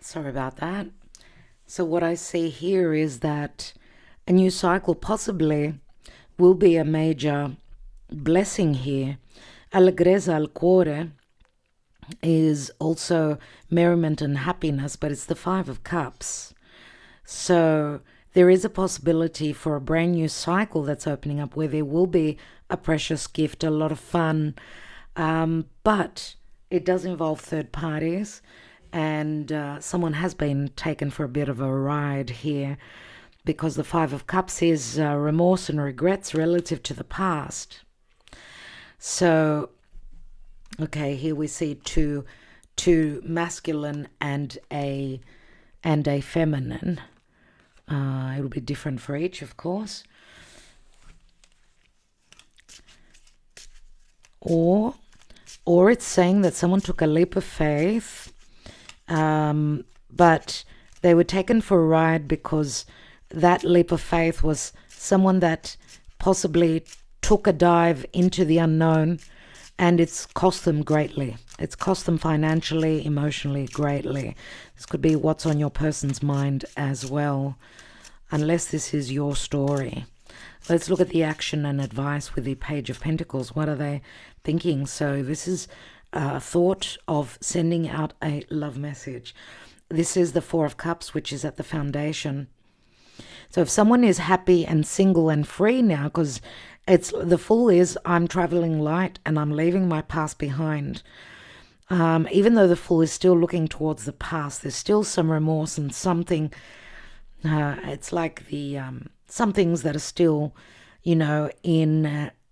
Speaker 1: Sorry about that. So what I see here is that a new cycle possibly will be a major blessing here. Allegrezza al cuore is also merriment and happiness, but it's the 5 of Cups. So there is a possibility for a brand new cycle that's opening up where there will be a precious gift, a lot of fun, but it does involve third parties, and someone has been taken for a bit of a ride here because the 5 of Cups is remorse and regrets relative to the past. So, okay, here we see two masculine and a feminine. It'll be different for each, of course. Or it's saying that someone took a leap of faith, but they were taken for a ride because that leap of faith was someone that possibly took a dive into the unknown, and it's cost them greatly. It's cost them financially, emotionally, greatly. This could be what's on your person's mind as well, unless this is your story. Let's look at the action and advice with the Page of Pentacles. What are they thinking? So this is a thought of sending out a love message. This is the 4 of Cups, which is at the foundation. So if someone is happy and single and free now, because the Fool is, I'm traveling light and I'm leaving my past behind. Even though the Fool is still looking towards the past, there's still some remorse and something. It's like some things that are still, in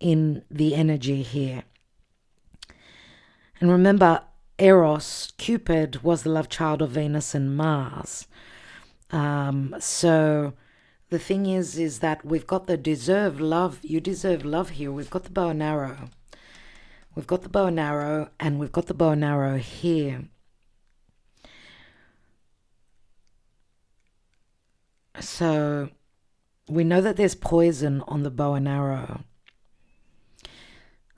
Speaker 1: the energy here. And remember, Eros, Cupid, was the love child of Venus and Mars. So the thing is that we've got the deserve love. You deserve love here. We've got the bow and arrow. We've got the bow and arrow, and we've got the bow and arrow here. So we know that there's poison on the bow and arrow.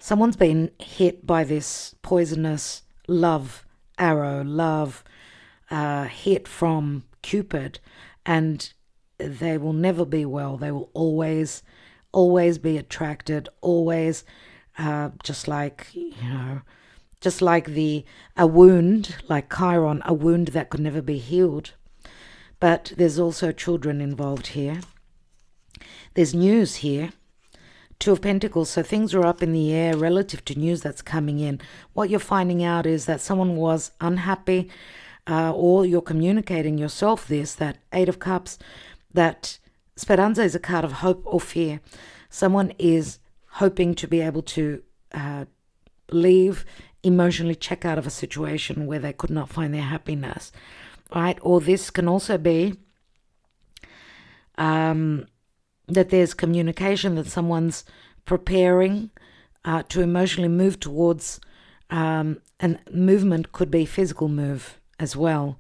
Speaker 1: Someone's been hit by this poisonous love arrow, hit from Cupid, and they will never be well. They will always be attracted, always, just like a wound, like Chiron, a wound that could never be healed. But there's also children involved here. There's news here. 2 of Pentacles, so things are up in the air relative to news that's coming in. What you're finding out is that someone was unhappy, or you're communicating yourself this, that 8 of Cups, that Speranza is a card of hope or fear. Someone is hoping to be able to leave, emotionally check out of a situation where they could not find their happiness, right? Or this can also be that there's communication, that someone's preparing to emotionally move towards, and movement could be physical move as well,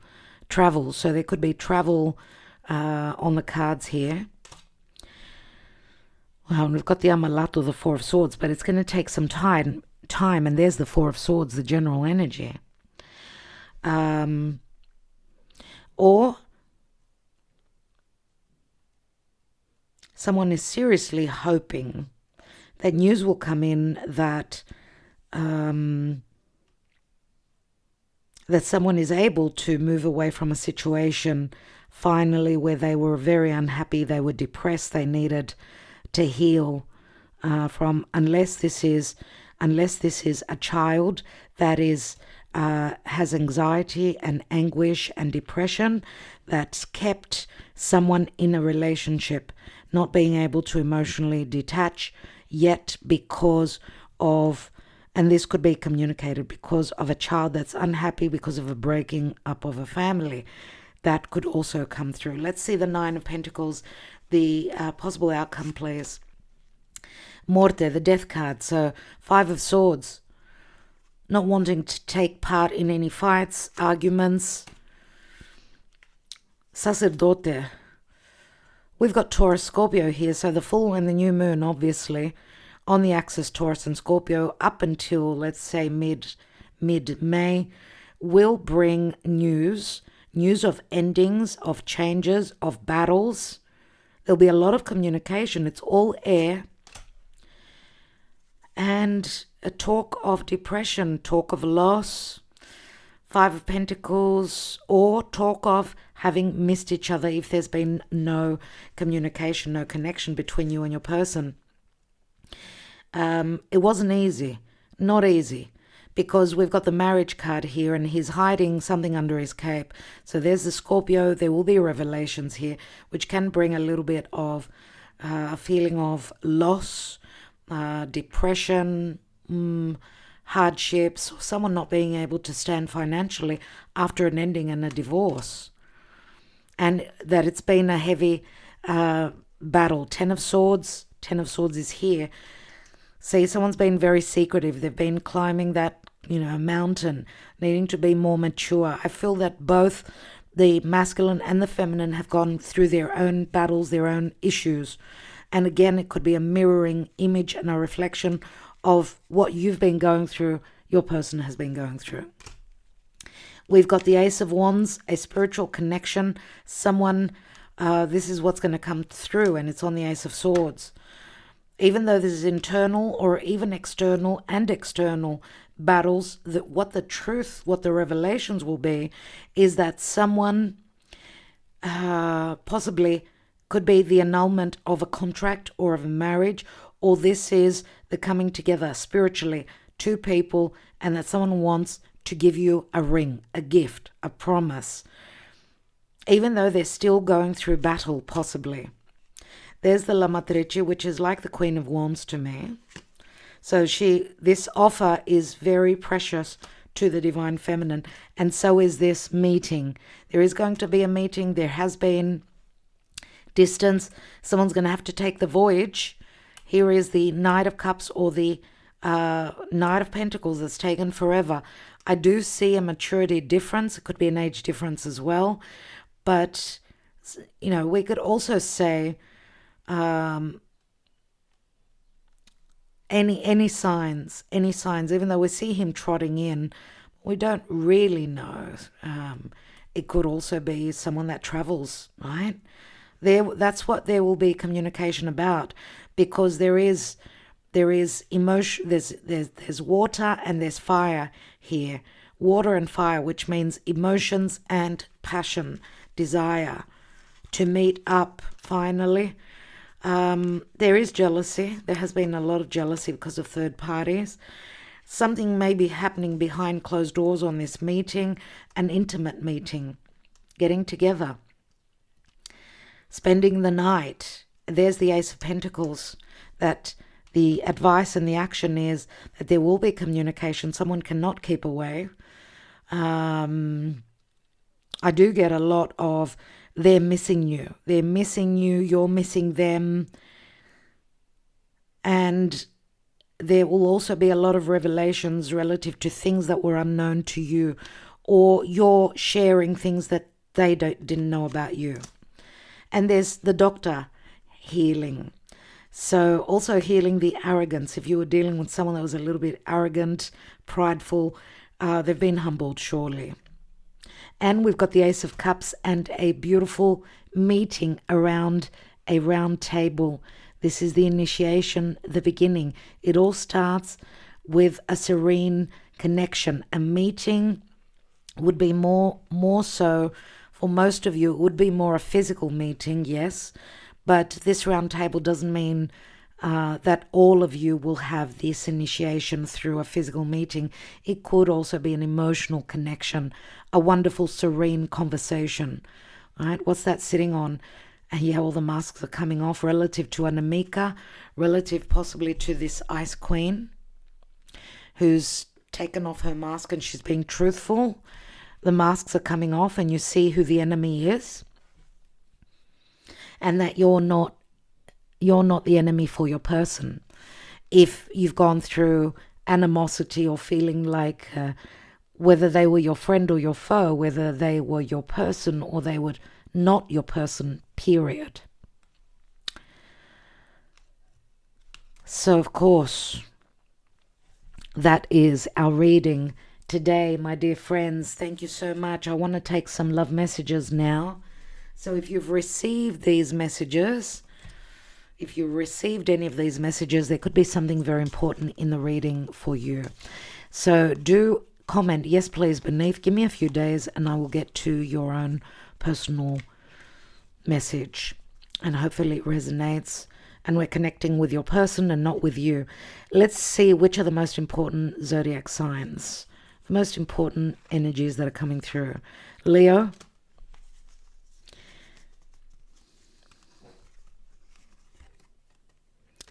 Speaker 1: travel. So there could be travel on the cards here. Well, we've got the Amalato, the Four of Swords, but it's going to take some time, and there's the Four of Swords, the general energy. Or someone is seriously hoping that news will come in that that someone is able to move away from a situation finally where they were very unhappy, they were depressed, they needed to heal from, unless this is a child that is has anxiety and anguish and depression that's kept someone in a relationship not being able to emotionally detach yet because of, and this could be communicated because of a child that's unhappy because of a breaking up of a family. That could also come through. Let's see the Nine of Pentacles, the possible outcome, please. Morte, the death card. So Five of Swords, not wanting to take part in any fights, arguments. Sacerdote. We've got Taurus, Scorpio here, so the full and the new moon, obviously, on the axis Taurus and Scorpio up until, let's say, mid-May, will bring news of endings, of changes, of battles. There'll be a lot of communication. It's all air. And a talk of depression, talk of loss, Five of Pentacles, or talk of having missed each other if there's been no communication, no connection between you and your person. It wasn't easy, not easy, because we've got the marriage card here and he's hiding something under his cape. So there's the Scorpio. There will be revelations here, which can bring a little bit of a feeling of loss, depression, hardships, or someone not being able to stand financially after an ending and a divorce. And that it's been a heavy battle. Ten of Swords is here. See, someone's been very secretive. They've been climbing that, mountain, needing to be more mature. I feel that both the masculine and the feminine have gone through their own battles, their own issues. And again, it could be a mirroring image and a reflection of what you've been going through, your person has been going through. We've got the Ace of Wands, a spiritual connection. Someone, this is what's going to come through, and it's on the Ace of Swords. Even though this is internal or even external battles, what the revelations will be is that someone possibly could be the annulment of a contract or of a marriage, or this is the coming together spiritually, two people, and that someone wants to give you a ring, a gift, a promise, even though they're still going through battle, possibly. There's the Lamatrice, which is like the Queen of Wands to me. So this offer is very precious to the Divine Feminine, and so is this meeting. There is going to be a meeting. There has been distance. Someone's going to have to take the voyage. Here is the Knight of Cups or the Knight of Pentacles that's taken forever. I do see a maturity difference. It could be an age difference as well. But, we could also say any signs, even though we see him trotting in, we don't really know. It could also be someone that travels, right? That's what there will be communication about, because there is emotion, there's water and there's fire here. Water and fire, which means emotions and passion, desire to meet up finally. There is jealousy. There has been a lot of jealousy because of third parties. Something may be happening behind closed doors on this meeting, an intimate meeting, getting together, spending the night. There's the Ace of Pentacles, that the advice and the action is that there will be communication. Someone cannot keep away. I do get a lot of they're missing you. They're missing you. You're missing them. And there will also be a lot of revelations relative to things that were unknown to you, or you're sharing things that they didn't know about you. And there's the doctor healing. So also healing the arrogance. If you were dealing with someone that was a little bit arrogant, prideful, they've been humbled surely. And we've got the Ace of Cups and a beautiful meeting around a round table. This is the initiation, the beginning. It all starts with a serene connection. A meeting would be more so, for most of you, it would be more a physical meeting, yes. But this round table doesn't mean that all of you will have this initiation through a physical meeting. It could also be an emotional connection, a wonderful, serene conversation. All right, what's that sitting on? And yeah, all the masks are coming off relative to an Amika, relative possibly to this Ice Queen, who's taken off her mask and she's being truthful. The masks are coming off and you see who the enemy is. And that you're not the enemy for your person. If you've gone through animosity or feeling like whether they were your friend or your foe, whether they were your person or they were not your person, period. So, of course, that is our reading today, my dear friends. Thank you so much. I want to take some love messages now. So if you've received these messages, if you received any of these messages, there could be something very important in the reading for you. So do comment, yes please, beneath. Give me a few days and I will get to your own personal message. And hopefully it resonates and we're connecting with your person and not with you. Let's see which are the most important zodiac signs, the most important energies that are coming through. Leo,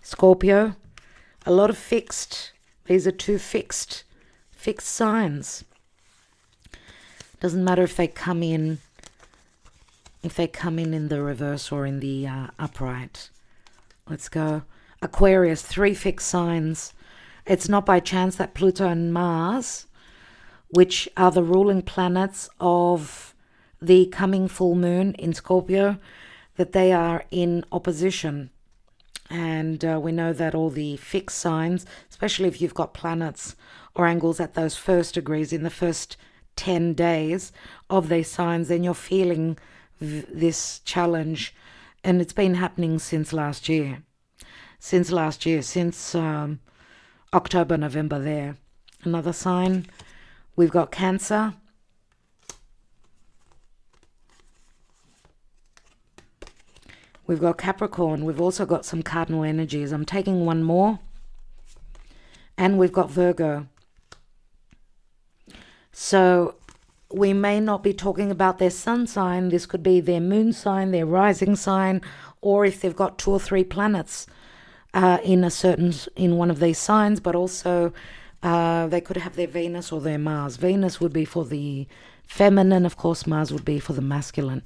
Speaker 1: Scorpio, a lot of fixed. These are two fixed signs. Doesn't matter if they come in in the reverse or in the upright. Let's go. Aquarius, 3 fixed signs. It's not by chance that Pluto and Mars, which are the ruling planets of the coming full moon in Scorpio, that they are in opposition. And we know that all the fixed signs, especially if you've got planets or angles at those first degrees in the first 10 days of these signs, then you're feeling this challenge. And it's been happening since last year. Since October, November there. Another sign, we've got Cancer. We've got Capricorn. We've also got some cardinal energies. I'm taking one more. And we've got Virgo. So we may not be talking about their sun sign. This could be their moon sign, their rising sign, or if they've got 2 or 3 planets in one of these signs, but also they could have their Venus or their Mars. Venus would be for the feminine, of course, Mars would be for the masculine.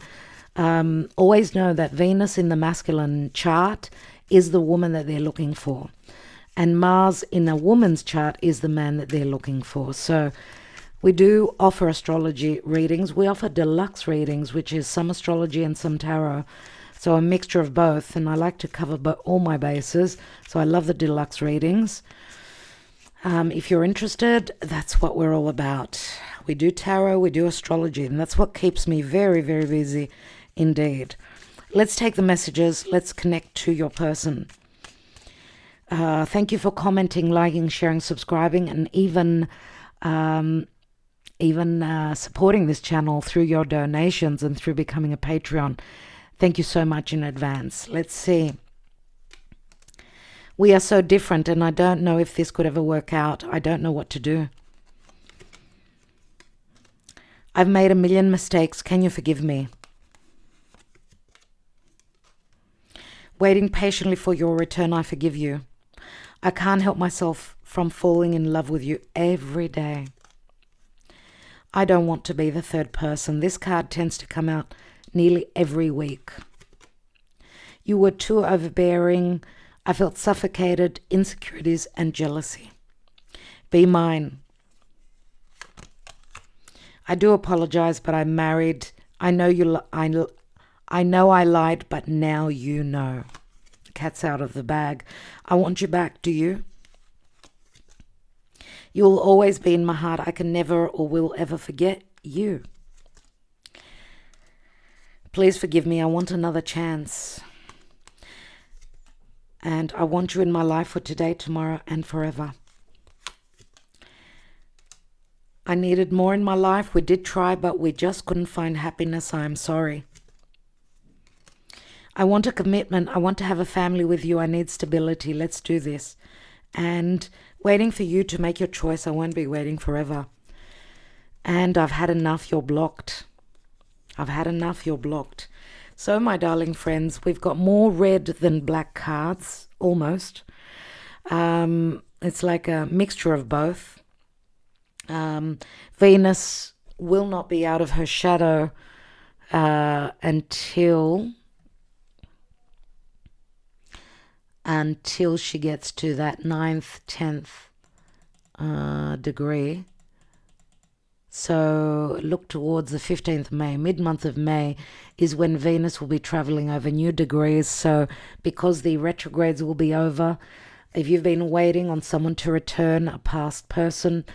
Speaker 1: Always know that Venus in the masculine chart is the woman that they're looking for. And Mars in a woman's chart is the man that they're looking for. So we do offer astrology readings. We offer deluxe readings, which is some astrology and some tarot. So a mixture of both. And I like to cover all my bases. So I love the deluxe readings. If you're interested, that's what we're all about. We do tarot, we do astrology, and that's what keeps me very, very busy indeed. Let's take the messages. Let's connect to your person. Thank you for commenting, liking, sharing, subscribing, and even supporting this channel through your donations and through becoming a Patreon. Thank you so much in advance. Let's see. We are so different, and I don't know if this could ever work out. I don't know what to do. I've made 1,000,000 mistakes. Can you forgive me? Waiting patiently for your return, I forgive you. I can't help myself from falling in love with you every day. I don't want to be the third person. This card tends to come out nearly every week. You were too overbearing. I felt suffocated, insecurities, and jealousy. Be mine. I do apologize, but I'm married. I know I know I lied, but now you know. Cat's out of the bag. I want you back, do you? You'll always be in my heart. I can never or will ever forget you. Please forgive me. I want another chance. And I want you in my life for today, tomorrow, and forever. I needed more in my life. We did try, but we just couldn't find happiness. I am sorry. I want a commitment. I want to have a family with you. I need stability. Let's do this. And waiting for you to make your choice. I won't be waiting forever. And I've had enough. You're blocked. I've had enough. You're blocked. So, my darling friends, we've got more red than black cards, almost. It's like a mixture of both. Venus will not be out of her shadow until she gets to that 9th, 10th degree. So look towards the 15th of May. Mid-month of May is when Venus will be traveling over new degrees. So because the retrogrades will be over, if you've been waiting on someone to return, a past person,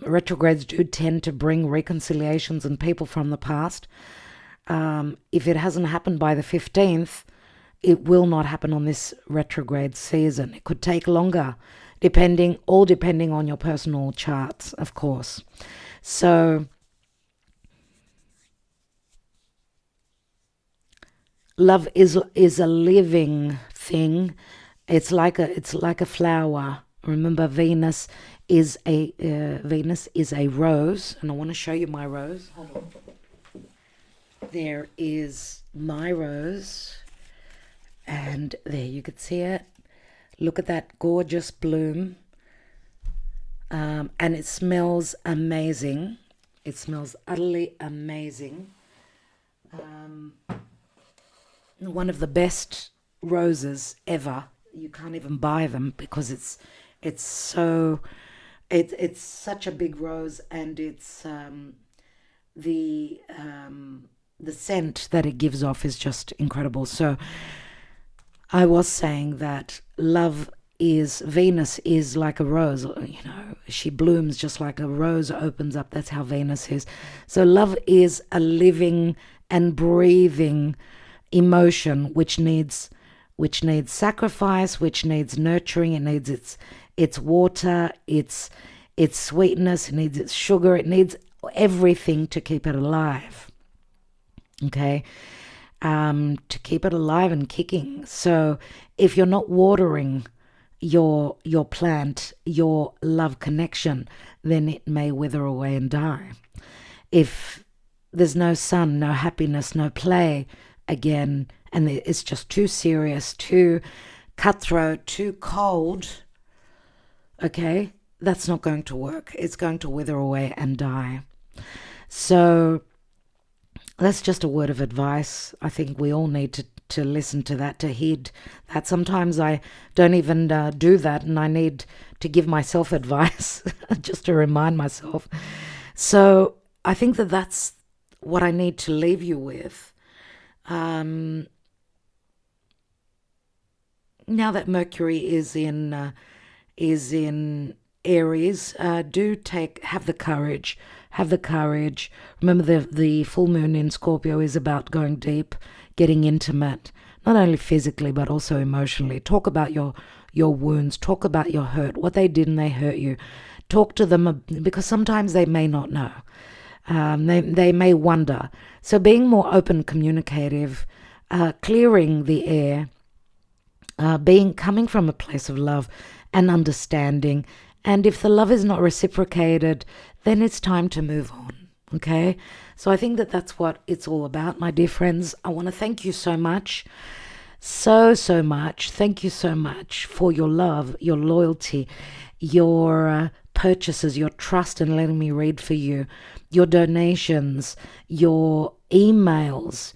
Speaker 1: retrogrades do tend to bring reconciliations and people from the past. If it hasn't happened by the 15th, it will not happen on this retrograde season. It could take longer, depending on your personal charts, of course. So love is a living thing. It's like a flower. Remember, Venus is a rose, and I want to show you my rose. Hold on. There is my rose, and there you can see it. Look at that gorgeous bloom, and it smells amazing. It smells utterly amazing. One of the best roses ever. You can't even buy them because it's such a big rose, and it's the scent that it gives off is just incredible. So I was saying that Venus is like a rose, she blooms just like a rose opens up. That's how Venus is. So love is a living and breathing emotion which needs sacrifice, which needs nurturing. It needs its water, its sweetness, it needs its sugar, it needs everything to keep it alive. Okay? To keep it alive and kicking. So if you're not watering your plant, your love connection, then it may wither away and die. If there's no sun, no happiness, no play, again, and it's just too serious, too cutthroat, too cold, okay, that's not going to work. It's going to wither away and die. So that's just a word of advice. I think we all need to listen to that, to heed that. Sometimes I don't even do that, and I need to give myself advice just to remind myself. So I think that's what I need to leave you with. Now that Mercury is in Aries, have the courage. Have the courage. Remember, the full moon in Scorpio is about going deep, getting intimate, not only physically but also emotionally. Talk about your wounds. Talk about your hurt, what they did and they hurt you. Talk to them, because sometimes they may not know. They may wonder. So being more open, communicative, clearing the air, coming from a place of love and understanding. And if the love is not reciprocated, then it's time to move on. Okay? So I think that's what it's all about, my dear friends. I want to thank you so much. So much. Thank you so much for your love, your loyalty, your purchases, your trust in letting me read for you, your donations, your emails,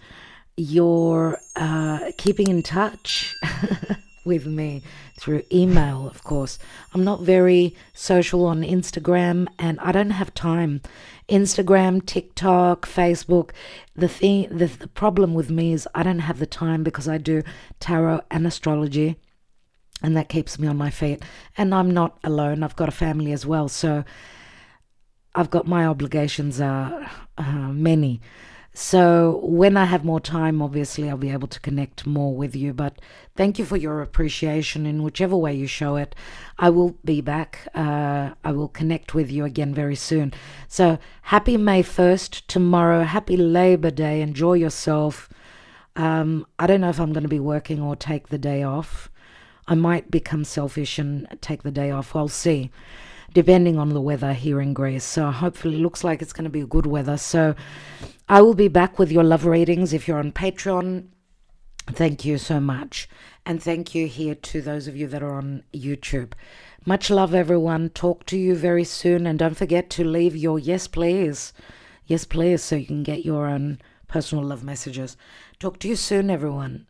Speaker 1: your keeping in touch. with me through email, of course. I'm not very social on Instagram, and I don't have time. Instagram, TikTok, Facebook. The problem with me is I don't have the time because I do tarot and astrology, and that keeps me on my feet. And I'm not alone. I've got a family as well, so I've got my obligations are many. So when I have more time, obviously I'll be able to connect more with you. But thank you for your appreciation in whichever way you show it. I will be back. I will connect with you again very soon. So happy May 1st tomorrow. Happy Labor Day. Enjoy yourself. I don't know if I'm going to be working or take the day off. I might become selfish and take the day off. I'll see, depending on the weather here in Greece. So hopefully it looks like it's going to be good weather. So I will be back with your love readings if you're on Patreon. Thank you so much. And thank you here to those of you that are on YouTube. Much love, everyone. Talk to you very soon. And don't forget to leave your yes, please. Yes, please, so you can get your own personal love messages. Talk to you soon, everyone.